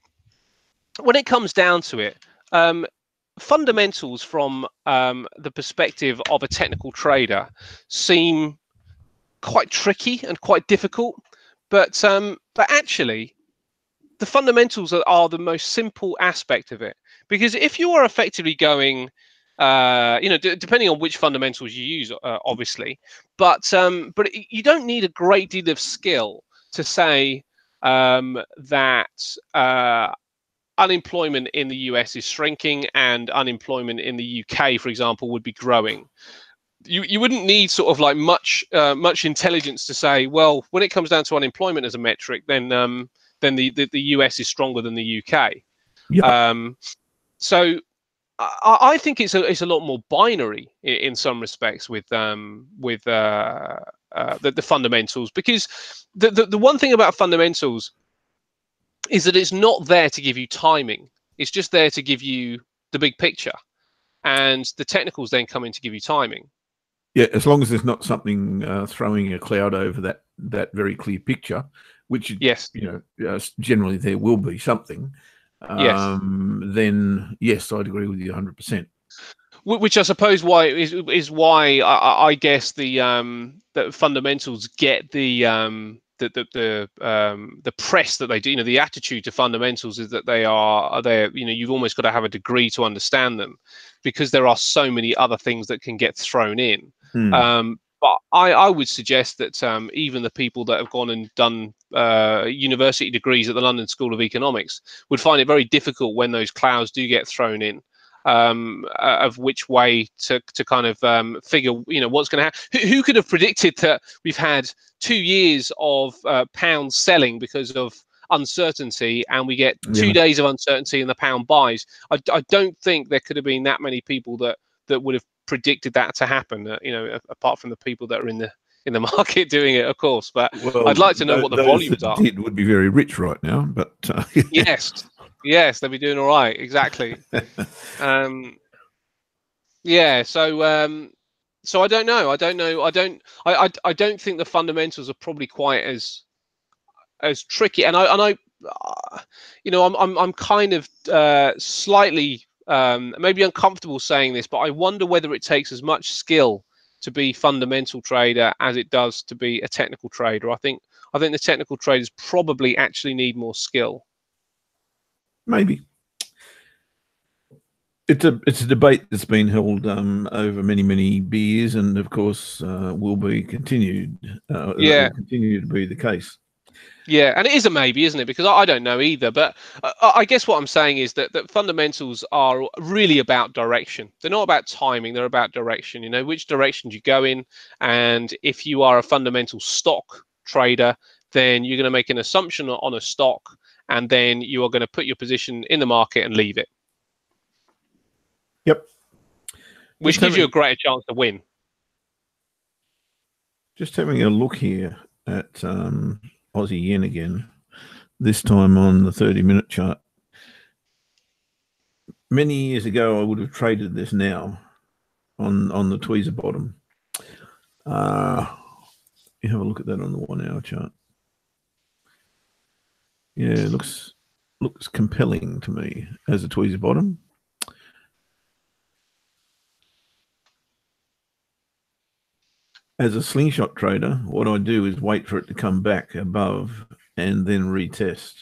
when it comes down to it, fundamentals from the perspective of a technical trader seem quite tricky and quite difficult, but actually the fundamentals are the most simple aspect of it, because if you are effectively going, depending on which fundamentals you use, obviously, but you don't need a great deal of skill to say that unemployment in the US is shrinking and unemployment in the UK, for example, would be growing. You wouldn't need sort of like much intelligence to say, well, when it comes down to unemployment as a metric, then the US is stronger than the UK.
Yeah.
So I think it's a lot more binary in some respects with the fundamentals, because the one thing about fundamentals is that it's not there to give you timing. It's just there to give you the big picture, and the technicals then come in to give you timing.
Yeah, as long as there's not something throwing a cloud over that very clear picture, which,
yes,
generally there will be something.
Yes.
Then yes, I'd agree with you 100%.
Which I suppose is why I guess the fundamentals get the press that they do. The attitude to fundamentals is that they're you've almost got to have a degree to understand them, because there are so many other things that can get thrown in. But I would suggest that even the people that have gone and done university degrees at the London School of Economics would find it very difficult when those clouds do get thrown in, of which way to kind of figure what's going to happen. Who could have predicted that we've had 2 years of pounds selling because of uncertainty, and we get 2 days of uncertainty and the pound buys? I don't think there could have been that many people that would have predicted that to happen, apart from the people that are in the market doing it, of course. But I'd like to know what the volumes are.
Did would be very rich right now, but
yes, they'll be doing all right. Exactly. Yeah. So I don't know. I don't think the fundamentals are probably quite as tricky. And I'm kind of slightly maybe uncomfortable saying this, but I wonder whether it takes as much skill to be fundamental trader as it does to be a technical trader. I think the technical traders probably actually need more skill.
Maybe. It's a debate that's been held over many beers, and of course will be continued. Will continue to be the case.
Yeah, and it is a maybe, isn't it? Because I don't know either. But I guess what I'm saying is that fundamentals are really about direction. They're not about timing. They're about direction. Which direction do you go in? And if you are a fundamental stock trader, then you're going to make an assumption on a stock, and then you are going to put your position in the market and leave it.
Yep.
Which gives you a greater chance to win.
Just having a look here at Aussie yen again, this time on the 30-minute chart. Many years ago, I would have traded this now on the tweezer bottom. You have a look at that on the 1 hour chart. Yeah, it looks compelling to me as a tweezer bottom. As a slingshot trader, what I do is wait for it to come back above and then retest.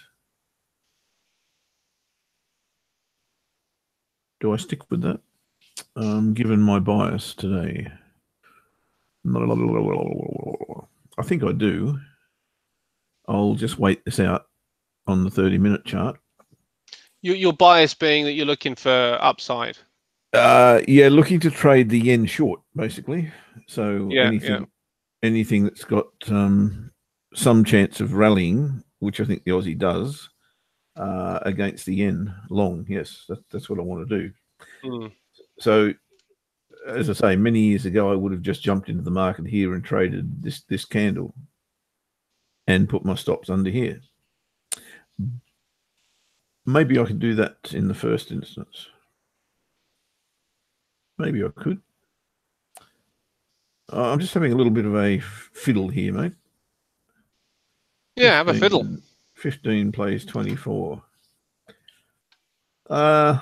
Do I stick with that? Given my bias today, I think I do. I'll just wait this out on the 30-minute chart.
Your bias being that you're looking for upside.
Yeah, looking to trade the yen short, basically. So anything that's got some chance of rallying, which I think the Aussie does, against the yen long. Yes, that's what I want to do. So, as I say, many years ago, I would have just jumped into the market here and traded this candle and put my stops under here. Maybe I could do that in the first instance. Maybe I could. I'm just having a little bit of a fiddle here, mate.
Yeah, have a fiddle.
15 plays 24. That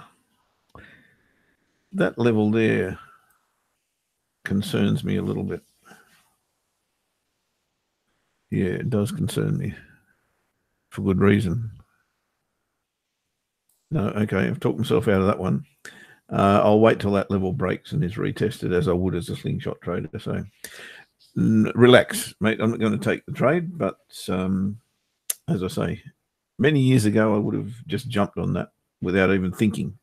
level there concerns me a little bit. Yeah, it does concern me for good reason. No, okay, I've talked myself out of that one. I'll wait till that level breaks and is retested as I would as a slingshot trader. So relax, mate. I'm not going to take the trade, but as I say, many years ago, I would have just jumped on that without even thinking.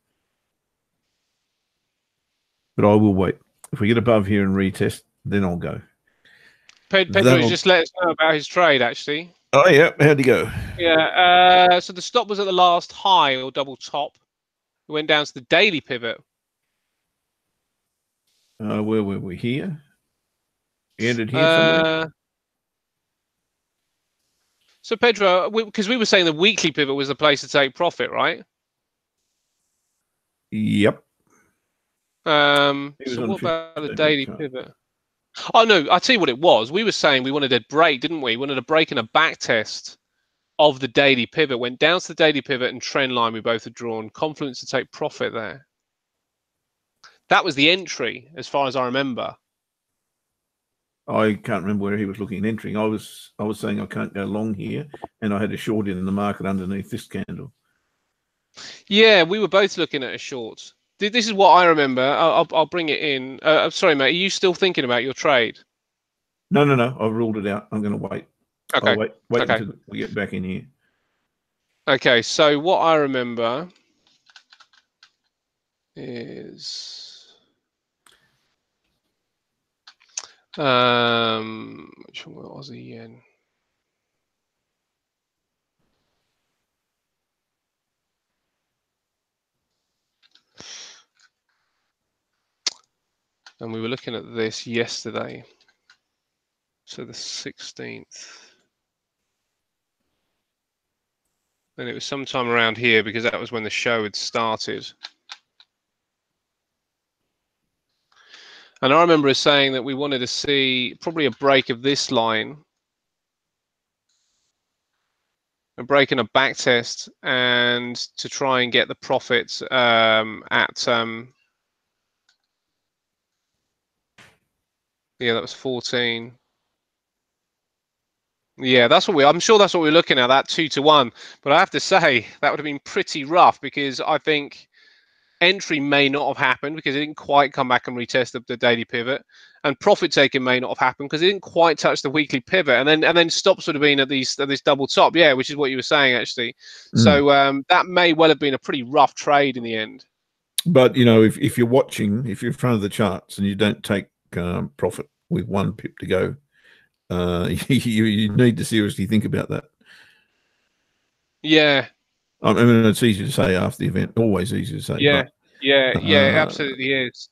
But I will wait. If we get above here and retest, then I'll go.
Pedro just let us know about his trade, actually.
Oh, yeah. How'd he go?
Yeah. So the stop was at the last high or double top. It went down to the daily pivot.
Where were we? Here? Ended here somewhere?
So Pedro, because we were saying the weekly pivot was the place to take profit, right?
Yep.
So what about the daily pivot? Oh no, I'll tell you what it was. We were saying we wanted a break, didn't we? We wanted a break and a back test of the daily pivot. Went down to the daily pivot and trend line we both had drawn. Confluence to take profit there. That was the entry, as far as I remember.
I can't remember where he was looking at entering. I was saying I can't go long here, and I had a short in the market underneath this candle.
Yeah, we were both looking at a short. This is what I remember. I'll bring it in. I'm sorry, mate. Are you still thinking about your trade?
No. I've ruled it out. I'm going to wait.
Okay.
I'll wait until we get back in here.
Okay. So what I remember is which one was the yen? And we were looking at this yesterday. So the 16th. And it was sometime around here because that was when the show had started. And I remember us saying that we wanted to see probably a break of this line, a break and a back test, and to try and get the profits yeah, that was 14. Yeah, I'm sure that's what we're looking at, that 2-to-1. But I have to say that would have been pretty rough because I think entry may not have happened because it didn't quite come back and retest the daily pivot, and profit taking may not have happened because it didn't quite touch the weekly pivot, and then stops would have been at this double top, yeah, which is what you were saying actually. So that may well have been a pretty rough trade in the end.
But you know, if you're watching, if you're in front of the charts and you don't take profit with 1 pip to go, you need to seriously think about that.
Yeah.
I mean, it's easy to say after the event, always easy to say.
Yeah,
but,
it absolutely is.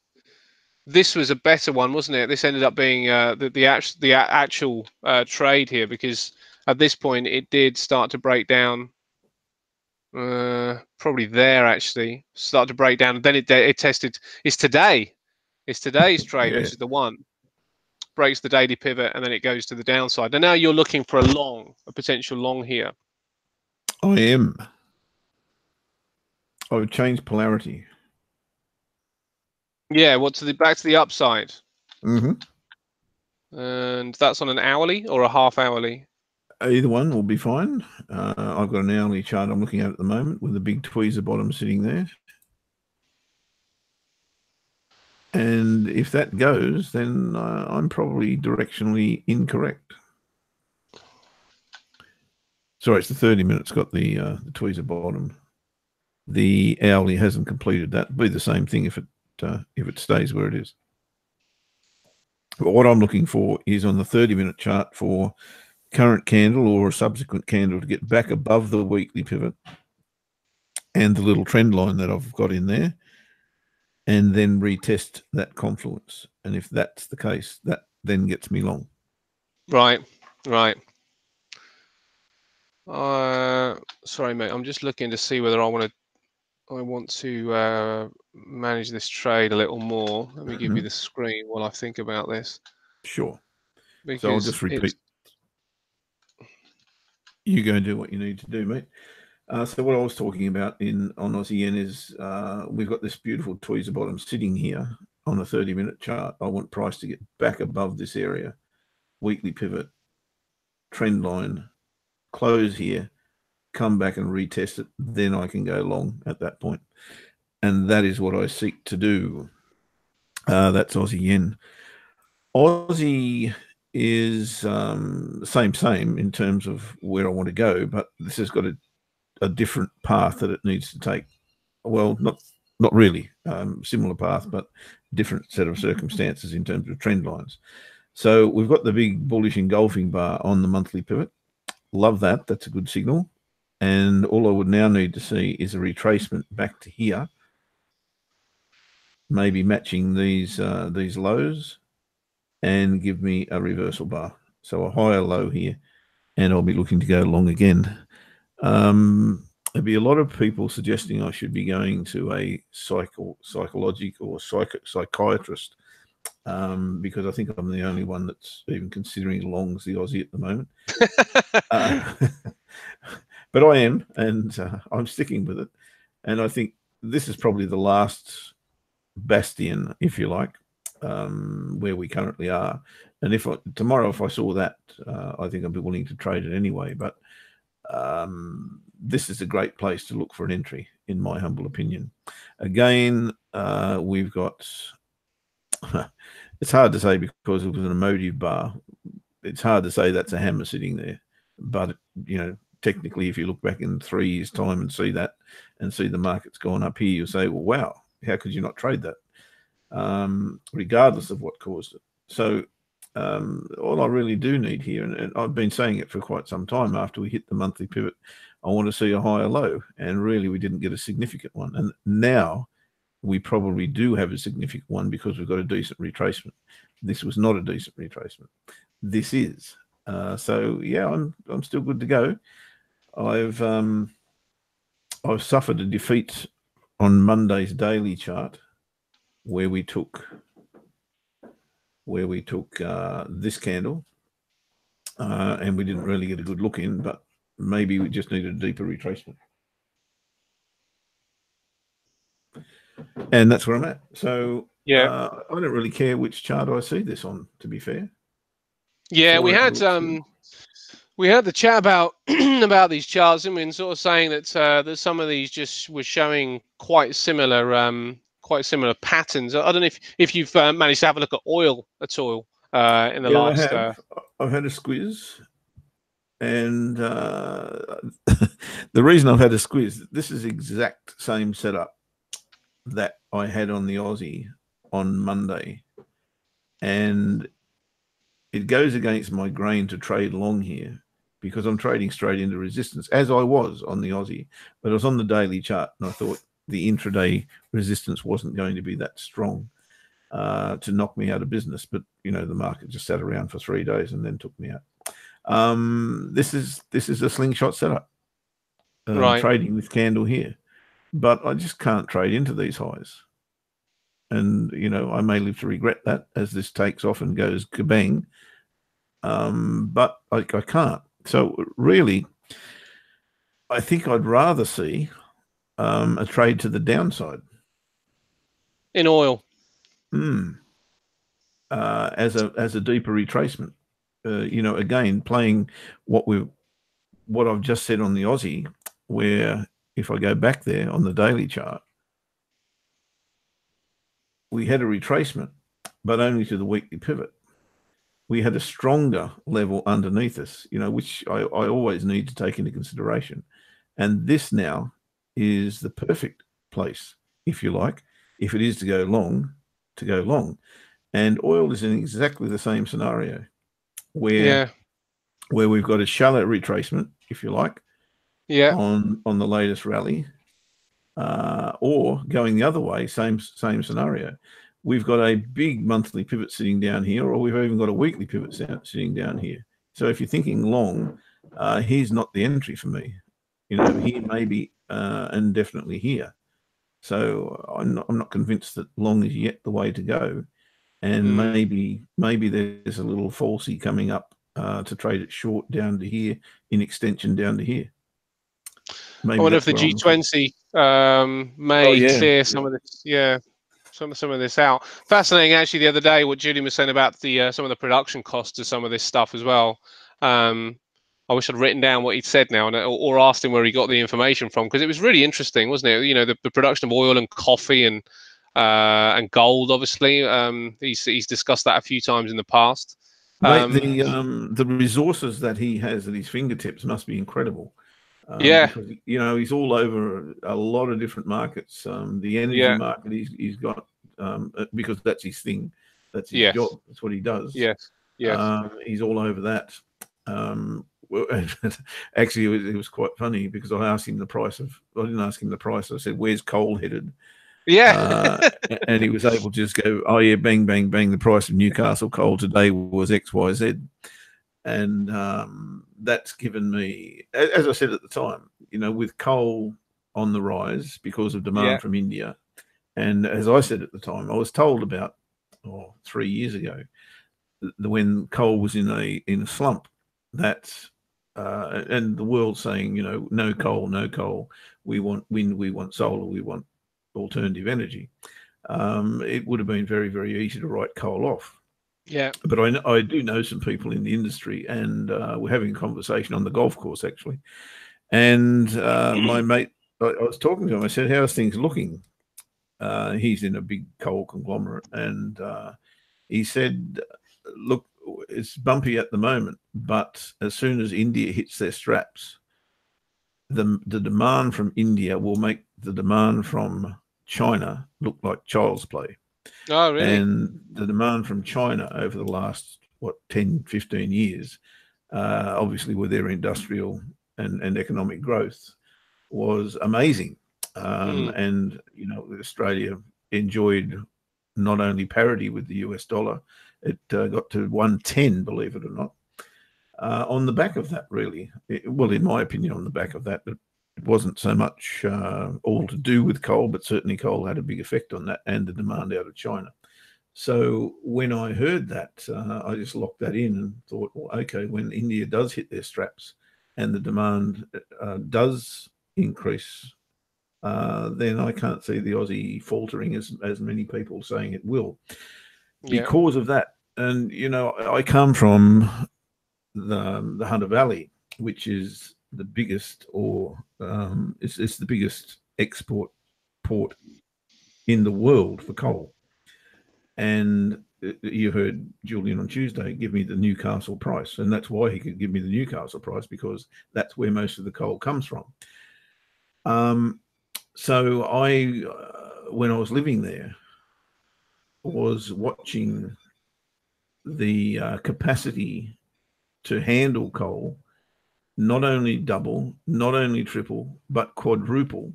This was a better one, wasn't it? This ended up being the actual trade here because at this point it did start to break down. Probably there actually start to break down. And then it tested. It's today's trade,
yeah.
which is the one breaks the daily pivot and then it goes to the downside. And now you're looking for a potential long here.
I am. I would change polarity.
Yeah, back to the upside.
Mm-hmm.
And that's on an hourly or a half hourly?
Either one will be fine. I've got an hourly chart I'm looking at the moment with a big tweezer bottom sitting there. And if that goes, then I'm probably directionally incorrect. Sorry, it's the 30 minutes got the tweezer bottom. The hourly hasn't completed that. It'll be the same thing if it stays where it is. But what I'm looking for is on the 30-minute chart for current candle or a subsequent candle to get back above the weekly pivot and the little trend line that I've got in there, and then retest that confluence. And if that's the case, that then gets me long.
Right. Sorry, mate. I'm just looking to see whether I want to manage this trade a little more. Let me give you the screen while I think about this.
Sure.
Because
so I'll just repeat. You go and do what you need to do, mate. So what I was talking about on Aussie Yen is we've got this beautiful tweezer bottom sitting here on a 30-minute chart. I want price to get back above this area. Weekly pivot, trend line, close here, come back and retest it. Then I can go long at that point. And that is what I seek to do. That's Aussie Yen. Aussie is same in terms of where I want to go, but this has got a different path that it needs to take. Well, not really, similar path, but different set of circumstances in terms of trend lines. So we've got the big bullish engulfing bar on the monthly pivot. Love that. That's a good signal. And all I would now need to see is a retracement back to here, maybe matching these lows, and give me a reversal bar. So a higher low here, and I'll be looking to go long again. There'll be a lot of people suggesting I should be going to a psychological or psychiatrist because I think I'm the only one that's even considering longs the Aussie at the moment. But I am, and I'm sticking with it. And I think this is probably the last bastion, if you like, where we currently are. And tomorrow, if I saw that, I think I'd be willing to trade it anyway. But this is a great place to look for an entry, in my humble opinion. Again, we've got, it's hard to say because it was an emotive bar. It's hard to say that's a hammer sitting there. But, technically, if you look back in 3 years' time and see that and see the market's gone up here, you'll say, well, wow, how could you not trade that? Regardless of what caused it. So all I really do need here, and I've been saying it for quite some time, after we hit the monthly pivot, I want to see a higher low, and really we didn't get a significant one. And now we probably do have a significant one because we've got a decent retracement. This was not a decent retracement. This is. So yeah, I'm still good to go. I've suffered a defeat on Monday's daily chart where we took this candle and we didn't really get a good look in, but maybe we just needed a deeper retracement. And that's where I'm at. So yeah, I don't really care which chart I see this on, to be fair.
Yeah, we had the chat about about these charts, and we sort of saying that that some of these just were showing quite similar patterns. I don't know if you've managed to have a look at oil at all in the last.
I've had a squeeze, and the reason I've had a squeeze, this is exact same setup that I had on the Aussie on Monday, and it goes against my grain to trade long here because I'm trading straight into resistance, as I was on the Aussie, but I was on the daily chart, and I thought the intraday resistance wasn't going to be that strong to knock me out of business. But the market just sat around for 3 days and then took me out. This is a slingshot setup, right? Trading this candle here, but I just can't trade into these highs, and I may live to regret that as this takes off and goes kabang. But I can't. So really, I think I'd rather see a trade to the downside
in oil,
as a deeper retracement. Again, playing what I've just said on the Aussie, where if I go back there on the daily chart, we had a retracement, but only to the weekly pivot. We had a stronger level underneath us, which I always need to take into consideration. And this now is the perfect place, if you like, if it is to go long, And oil is in exactly the same scenario where we've got a shallow retracement, if you like, on the latest rally, or going the other way, same scenario. We've got a big monthly pivot sitting down here, or we've even got a weekly pivot sitting down here. So if you're thinking long, he's not the entry for me. You know, he may be and definitely here. So I'm not convinced that long is yet the way to go. And maybe there's a little falsy coming up to trade it short down to here, in extension down to here. Maybe
I wonder if
that's
the
where I'm looking.
G20 may clear some of this. Some of this out. Fascinating, actually. The other day, what Julian was saying about the some of the production costs of some of this stuff as well. I wish I'd written down what he'd said now, or asked him where he got the information from, because it was really interesting, wasn't it? You know, the production of oil and coffee and gold. Obviously, he's discussed that a few times in the past.
Mate, the resources that he has at his fingertips must be incredible.
Yeah,
Because you know he's all over a lot of different markets. The energy
yeah,
market he's got because that's his thing, that's his
yes,
job, that's what he does.
yes, yes.
He's all over that. Well, actually, it was quite funny because I asked him the price of. I didn't ask him the price. I said, "Where's coal headed?"
Yeah.
And he was able to just go, "Oh yeah, bang, bang, bang. The price of Newcastle coal today was X, Y, Z." And that's given me, as I said at the time, you know, with coal on the rise because of demand
Yeah.
from India, and as I said at the time, I was told about 3 years ago when coal was in a slump, that and the world saying, you know, no coal, no coal, we want wind, we want solar, we want alternative energy. It would have been very, very easy to write coal off.
Yeah.
But I do know some people in the industry, and we're having a conversation on the golf course actually. And my mate, I was talking to him. I said, "How's things looking?" He's in a big coal conglomerate, and he said, "Look, it's bumpy at the moment, but as soon as India hits their straps, the demand from India will make the demand from China look like child's play."
Oh, really?
And the demand from China over the last, 10, 15 years, obviously with their industrial and economic growth, was amazing. And, you know, Australia enjoyed not only parity with the US dollar, it got to 110, believe it or not, on the back of that, really. Well, in my opinion, on the back of that, it wasn't so much all to do with coal, but certainly coal had a big effect on that and the demand out of China. So when I heard that, I just locked that in and thought, well, okay, when India does hit their straps and the demand does increase, then I can't see the Aussie faltering as many people saying it will because of that. And, you know, I come from the Hunter Valley, which is the biggest, or it's the biggest export port in the world for coal. And you heard Julian on Tuesday give me the Newcastle price, and that's why he could give me the Newcastle price, because that's where most of the coal comes from. So I, when I was living there, was watching the capacity to handle coal not only double, not only triple, but quadruple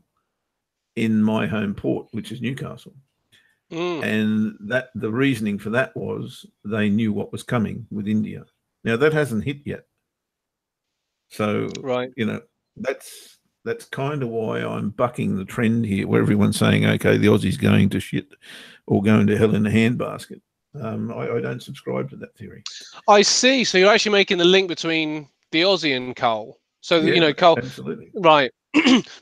in my home port, which is Newcastle. And that the reasoning for that was they knew what was coming with India. Now that hasn't hit yet. So, you know, that's kind of why I'm bucking the trend here, where everyone's saying, okay, the Aussie's going to shit or going to hell in a handbasket. I don't subscribe to that theory.
I see. So you're actually making the link between the Aussie and coal. So,
yeah,
you know, coal.
Absolutely.
Right.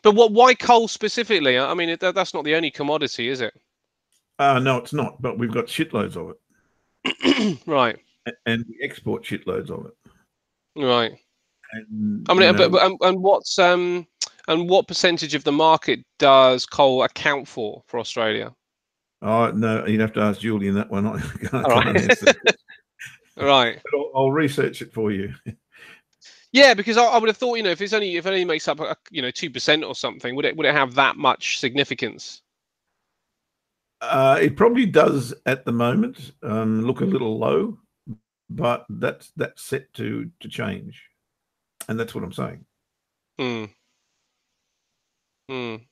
But why coal specifically? I mean, that's not the only commodity, is it?
No, it's not. But we've got shitloads of
it. Right.
And we export shitloads of it.
Right.
And,
I mean, and what percentage of the market does coal account for Australia?
Oh no, you'd have to ask Julian that one. I
can't answer that. Right.
I'll research it for you.
Yeah, because I would have thought, you know, if it only makes up 2% or something, would it have that much significance?
It probably does at the moment. Look a little low, but that's set to change, and that's what I'm saying.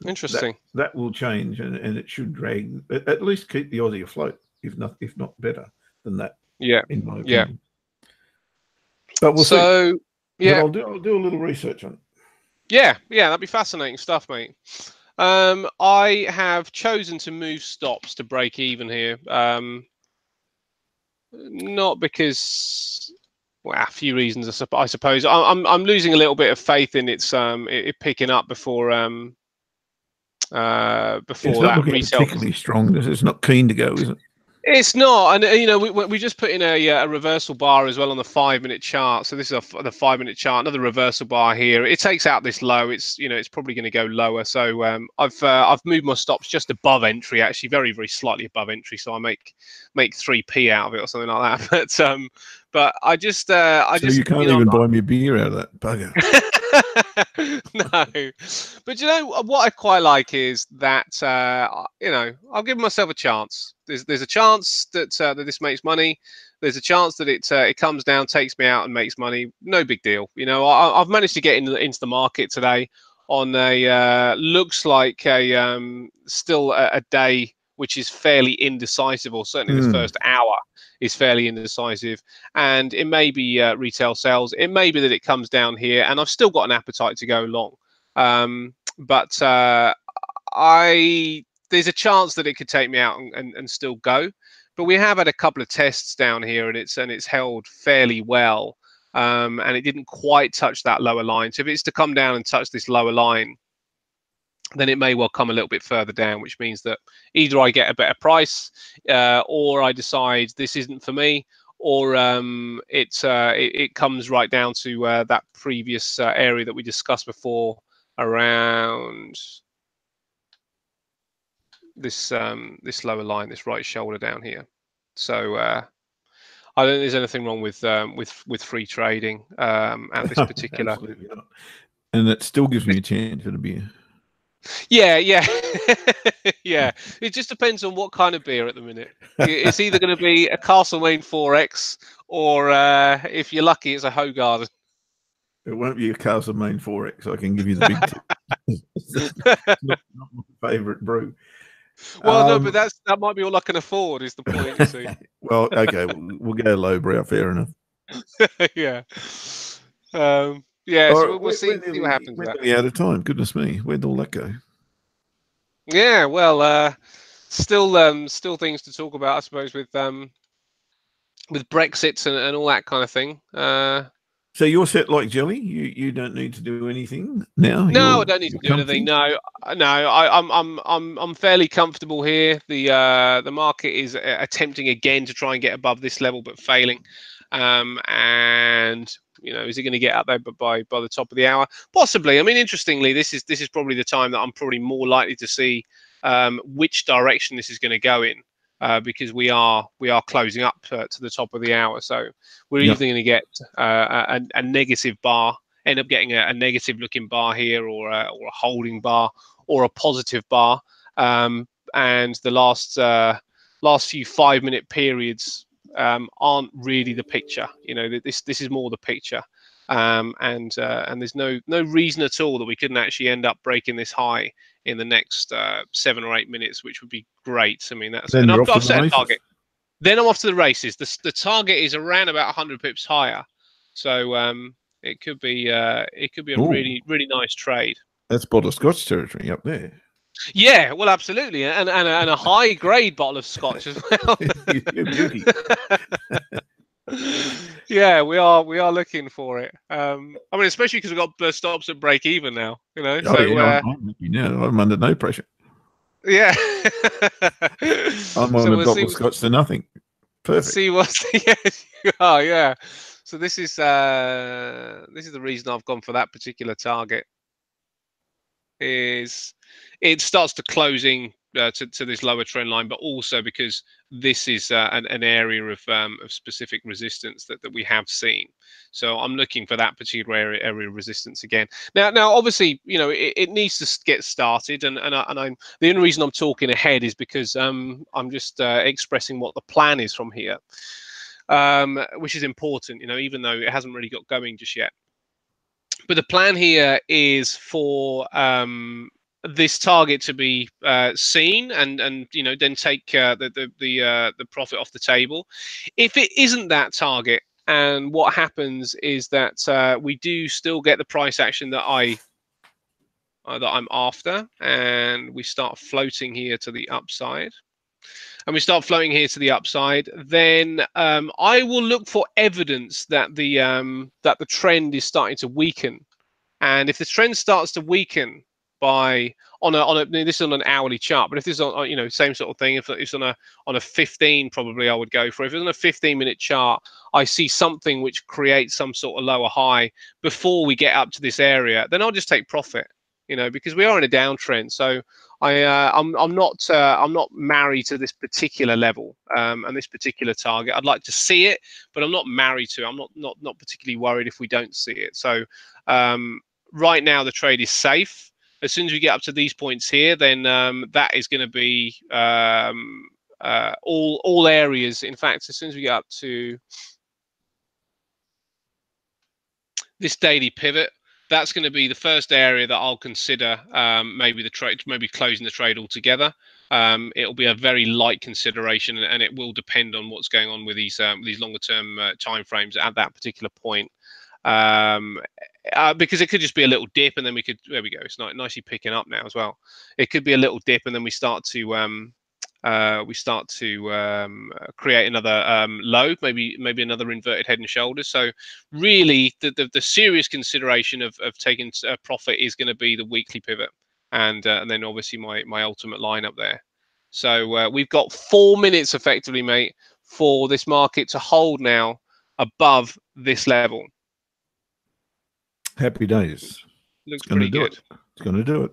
Interesting.
That will change, and it should drag, at least keep the Aussie afloat, if not better than that.
Yeah.
In my opinion. But we'll see. But
Yeah,
I'll do a little research on it.
yeah, that'd be fascinating stuff, mate. I have chosen to move stops to break even here. Not because, well, a few reasons, I suppose. I'm losing a little bit of faith in it picking up
It's
before
not
that
looking
retail.
particularly strong. It's not keen to go, is it?
It's not, and we just put in a reversal bar as well on the 5 minute chart. So this is the 5 minute chart, another reversal bar here. It takes out this low. It's probably going to go lower. So I've moved my stops just above entry, actually, very very slightly above entry. So I make 3p out of it or something like that. But I just
So you can't even buy me a beer out of that bugger.
No, but you know what I quite like is that I'll give myself a chance. There's a chance that this makes money. There's a chance that it comes down, takes me out, and makes money. No big deal. I've managed to get into the market today on a looks like a still a day which is fairly indecisive, or certainly the first hour is fairly indecisive. And it may be retail sales. It may be that it comes down here, and I've still got an appetite to go long. But there's a chance that it could take me out and still go. But we have had a couple of tests down here, and it's held fairly well. And it didn't quite touch that lower line. So if it's to come down and touch this lower line, then it may well come a little bit further down, which means that either I get a better price, or I decide this isn't for me, or it comes right down to that previous area that we discussed before around this lower line, this right shoulder down here. So I don't think there's anything wrong with free trading at this particular.
Absolutely not. And that still gives me a chance at a beer.
Yeah, yeah, yeah. It just depends on what kind of beer at the minute. It's either going to be a Castlemaine 4X, or if you're lucky, it's a Hogarden.
It won't be a Castlemaine 4X. I can give you the big tip. It's not my favourite brew.
Well, no, but that might be all I can afford. Is the point, you see?
Well, okay, we'll go lowbrow. Fair enough.
Yeah. Yeah.
All
So
right,
we'll see what happens
we're
with that.
nearly out of time. Goodness me, where'd all that go?
Yeah. Well, still things to talk about, I suppose, with Brexit and all that kind of thing.
So you're set like jelly. You don't need to do anything now.
No, I don't need to
You're
do anything. No, I'm fairly comfortable here. The market is attempting again to try and get above this level, but failing. And is it going to get up there by the top of the hour? Possibly. I mean, interestingly, this is probably the time that I'm probably more likely to see which direction this is going to go in, because we are closing up to the top of the hour. So we're either going to get a negative bar, end up getting a negative looking bar here, or a holding bar, or a positive bar. And the last few 5 minute periods aren't really the picture. This is more the picture. And there's no reason at all that we couldn't actually end up breaking this high in the next 7 or 8 minutes, which would be great. I mean, I've set a target. Then I'm off to the races. The target is around about 100 pips higher, so it could be a really nice trade.
That's bottle of Scotch territory up there.
Yeah, well, absolutely, and a high grade bottle of Scotch as well.
Beauty.
Yeah, we are looking for it. I mean, especially because we've got stops at break even now.
Oh, so yeah, I'm under no pressure.
Yeah.
I'm on a bottle of Scotch to nothing. Perfect.
See what's yeah. So this is the reason I've gone for that particular target. Is it starts to closing to this lower trend line, but also because this is an area of specific resistance that we have seen. So I'm looking for that particular area of resistance again. Now, obviously, it needs to get started, and I'm the only reason I'm talking ahead is because I'm just expressing what the plan is from here, which is important, even though it hasn't really got going just yet. But the plan here is for this target to be seen, and then take the profit off the table. If it isn't that target, and what happens is that we do still get the price action that I'm after, and we start floating here to the upside. And we start floating here to the upside, then I will look for evidence that the trend is starting to weaken. And if the trend starts to weaken by this is on an hourly chart, but if this is on same sort of thing, if it's on a 15, probably I would go for. If it's on a 15-minute chart, I see something which creates some sort of lower high before we get up to this area, then I'll just take profit. Because we are in a downtrend. So I'm not married to this particular level and this particular target. I'd like to see it, but I'm not married to it. I'm not particularly worried if we don't see it. So right now the trade is safe. As soon as we get up to these points here, then that is going to be all areas. In fact, as soon as we get up to this daily pivot, that's going to be the first area that I'll consider maybe closing the trade altogether. It'll be a very light consideration, and it will depend on what's going on with these longer term time frames at that particular point. Because it could just be a little dip, and then there we go. It's nicely picking up now as well. It could be a little dip, and then we start to create another low, maybe another inverted head and shoulders. So really, the serious consideration of taking a profit is going to be the weekly pivot, and then obviously my ultimate line up there. So we've got 4 minutes effectively, mate, for this market to hold now above this level.
Happy days.
Looks pretty good.
It's going to do it.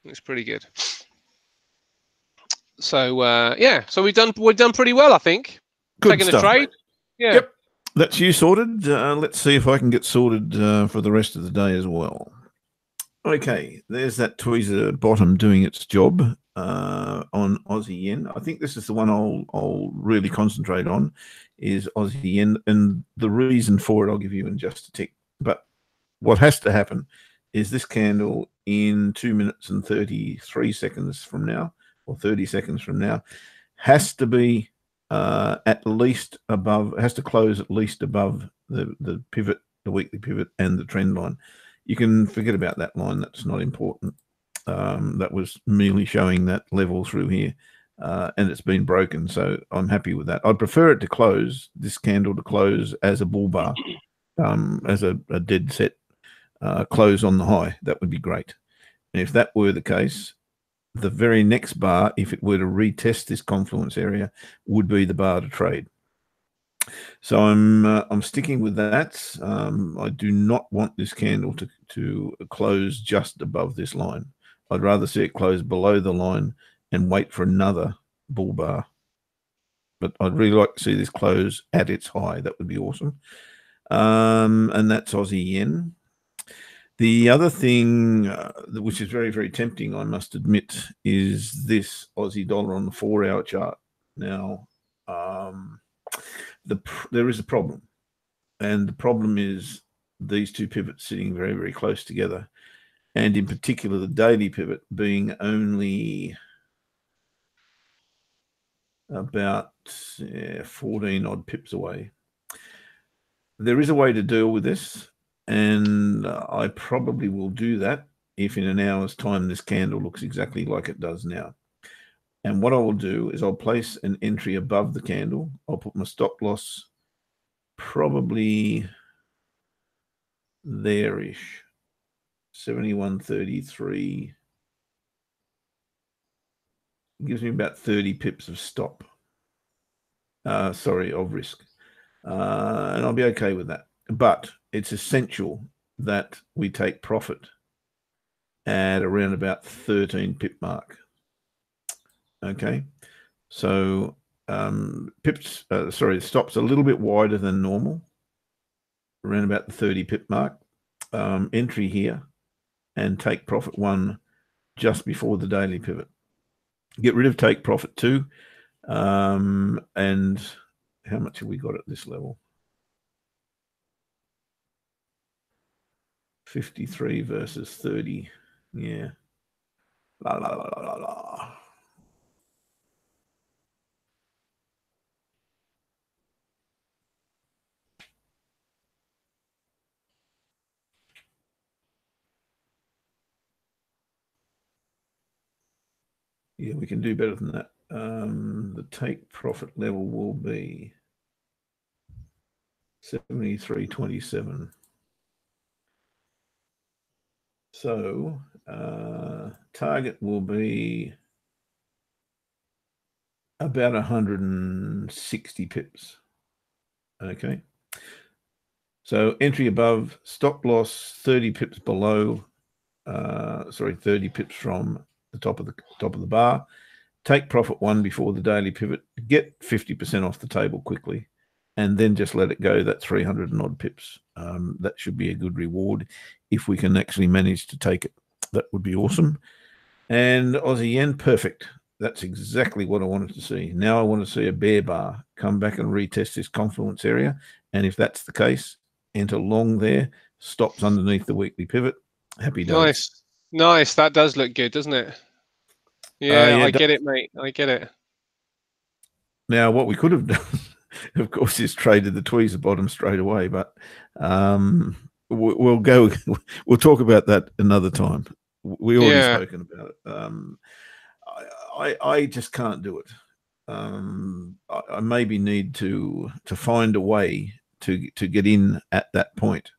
Looks pretty good. So yeah, so we've done pretty well, I think.
Good
Taking
stuff,
a trade.
mate.
Yeah.
Yep. That's you sorted. Let's see if I can get sorted for the rest of the day as well. Okay, there's that tweezer bottom doing its job on Aussie yen. I think this is the one I'll really concentrate on, is Aussie yen, and the reason for it I'll give you in just a tick. But what has to happen is this candle in 2 minutes and 33 seconds from now, or 30 seconds from now, has to be at least above, has to close at least above the pivot, the weekly pivot, and the trend line. You can forget about that line. That's not important. That was merely showing that level through here, and it's been broken. So I'm happy with that. I'd prefer it to close, this candle to close as a bull bar, as a dead set close on the high. That would be great. And if that were the case, the very next bar, if it were to retest this confluence area, would be the bar to trade. So I'm sticking with that. I do not want this candle to close just above this line. I'd rather see it close below the line and wait for another bull bar. But I'd really like to see this close at its high. That would be awesome. And that's Aussie yen. The other thing, which is very, very tempting, I must admit, is this Aussie dollar on the 4-hour chart. Now, there is a problem, and the problem is these two pivots sitting very, very close together, and in particular the daily pivot being only about 14 odd pips away. There is a way to deal with this, and I probably will do that if in an hour's time this candle looks exactly like it does now. And what I will do is I'll place an entry above the candle. I'll put my stop loss probably there-ish, 71.33. Gives me about 30 pips of stop. Of risk. And I'll be okay with that. But it's essential that we take profit at around about 13 pip mark. Okay, so the stop's a little bit wider than normal, around about the 30 pip mark. Entry here and take profit 1 just before the daily pivot. Get rid of take profit 2. And how much have we got at this level? 53 versus 30. Yeah. La, la, la, la, la. Yeah, we can do better than that. The take profit level will be 73.27. So target will be about 160 pips. Okay. So entry above, stop loss 30 pips below. 30 pips from the top of the bar. Take profit 1 before the daily pivot. Get 50% off the table quickly, and then just let it go. That 300 and odd pips. That should be a good reward if we can actually manage to take it. That would be awesome. And Aussie yen, perfect. That's exactly what I wanted to see. Now I want to see a bear bar come back and retest this confluence area. And if that's the case, enter long there, stops underneath the weekly pivot. Happy days.
Nice. That does look good, doesn't it? Yeah, I get it, mate. I get it.
Now, what we could have done, of course, is traded the tweezer bottom straight away. But we'll talk about that another time. We already spoken about it. I just can't do it. I maybe need to find a way to get in at that point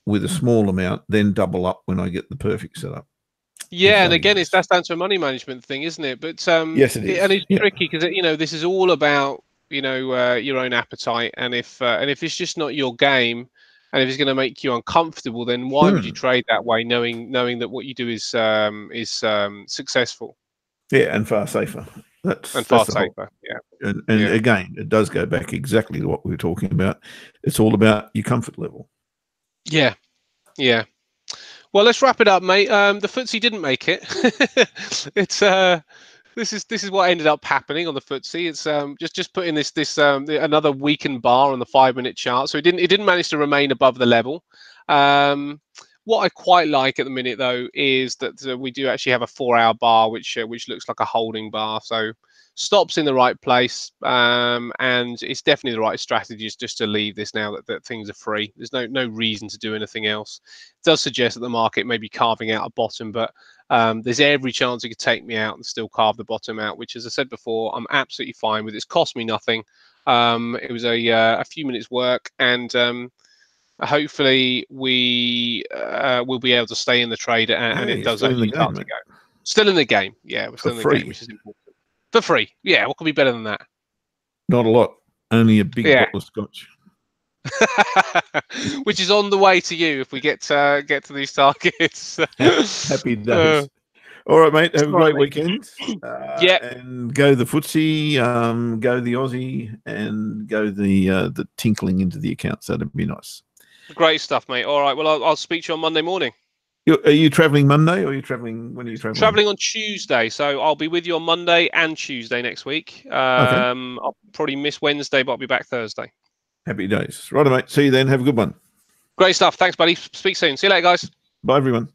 with a small amount, then double up when I get the perfect setup.
Yeah, and again, that's down to a money management thing, isn't it? But
yes, it is,
and it's tricky because this is all about your own appetite, and if it's just not your game, and if it's going to make you uncomfortable, then why would you trade that way, knowing that what you do is successful?
Yeah, and far safer. That's
far safer. Yeah,
and again, it does go back exactly to what we were talking about. It's all about your comfort level.
Yeah, yeah. Well, let's wrap it up, mate. The FTSE didn't make it. It's this is what ended up happening on the FTSE. It's just putting this another weakened bar on the 5-minute chart. So it didn't manage to remain above the level. What I quite like at the minute, though, is that we do actually have a 4-hour bar, which looks like a holding bar. So stops in the right place, and it's definitely the right strategy just to leave this now that things are free. There's no reason to do anything else. It does suggest that the market may be carving out a bottom, but there's every chance it could take me out and still carve the bottom out, which, as I said before, I'm absolutely fine with. It's cost me nothing. It was a few minutes work, and hopefully we will be able to stay in the trade, and it does actually start to go. Still in the game. Yeah, we're still in the game, which is important. For free. Yeah, what could be better than that?
Not a lot. Only a big bottle of scotch.
Which is on the way to you if we get to these targets.
Happy days. All right, mate. Have a great weekend. And go the FTSE, go the Aussie, and go the tinkling into the accounts. That'd be nice.
Great stuff, mate. All right. Well, I'll speak to you on Monday morning.
Are you traveling Monday, or are you traveling? When are you traveling?
Traveling on Tuesday, so I'll be with you on Monday and Tuesday next week. I'll probably miss Wednesday, but I'll be back Thursday.
Happy days. Right, mate. See you then. Have a good one.
Great stuff. Thanks, buddy. Speak soon. See you later, guys.
Bye, everyone.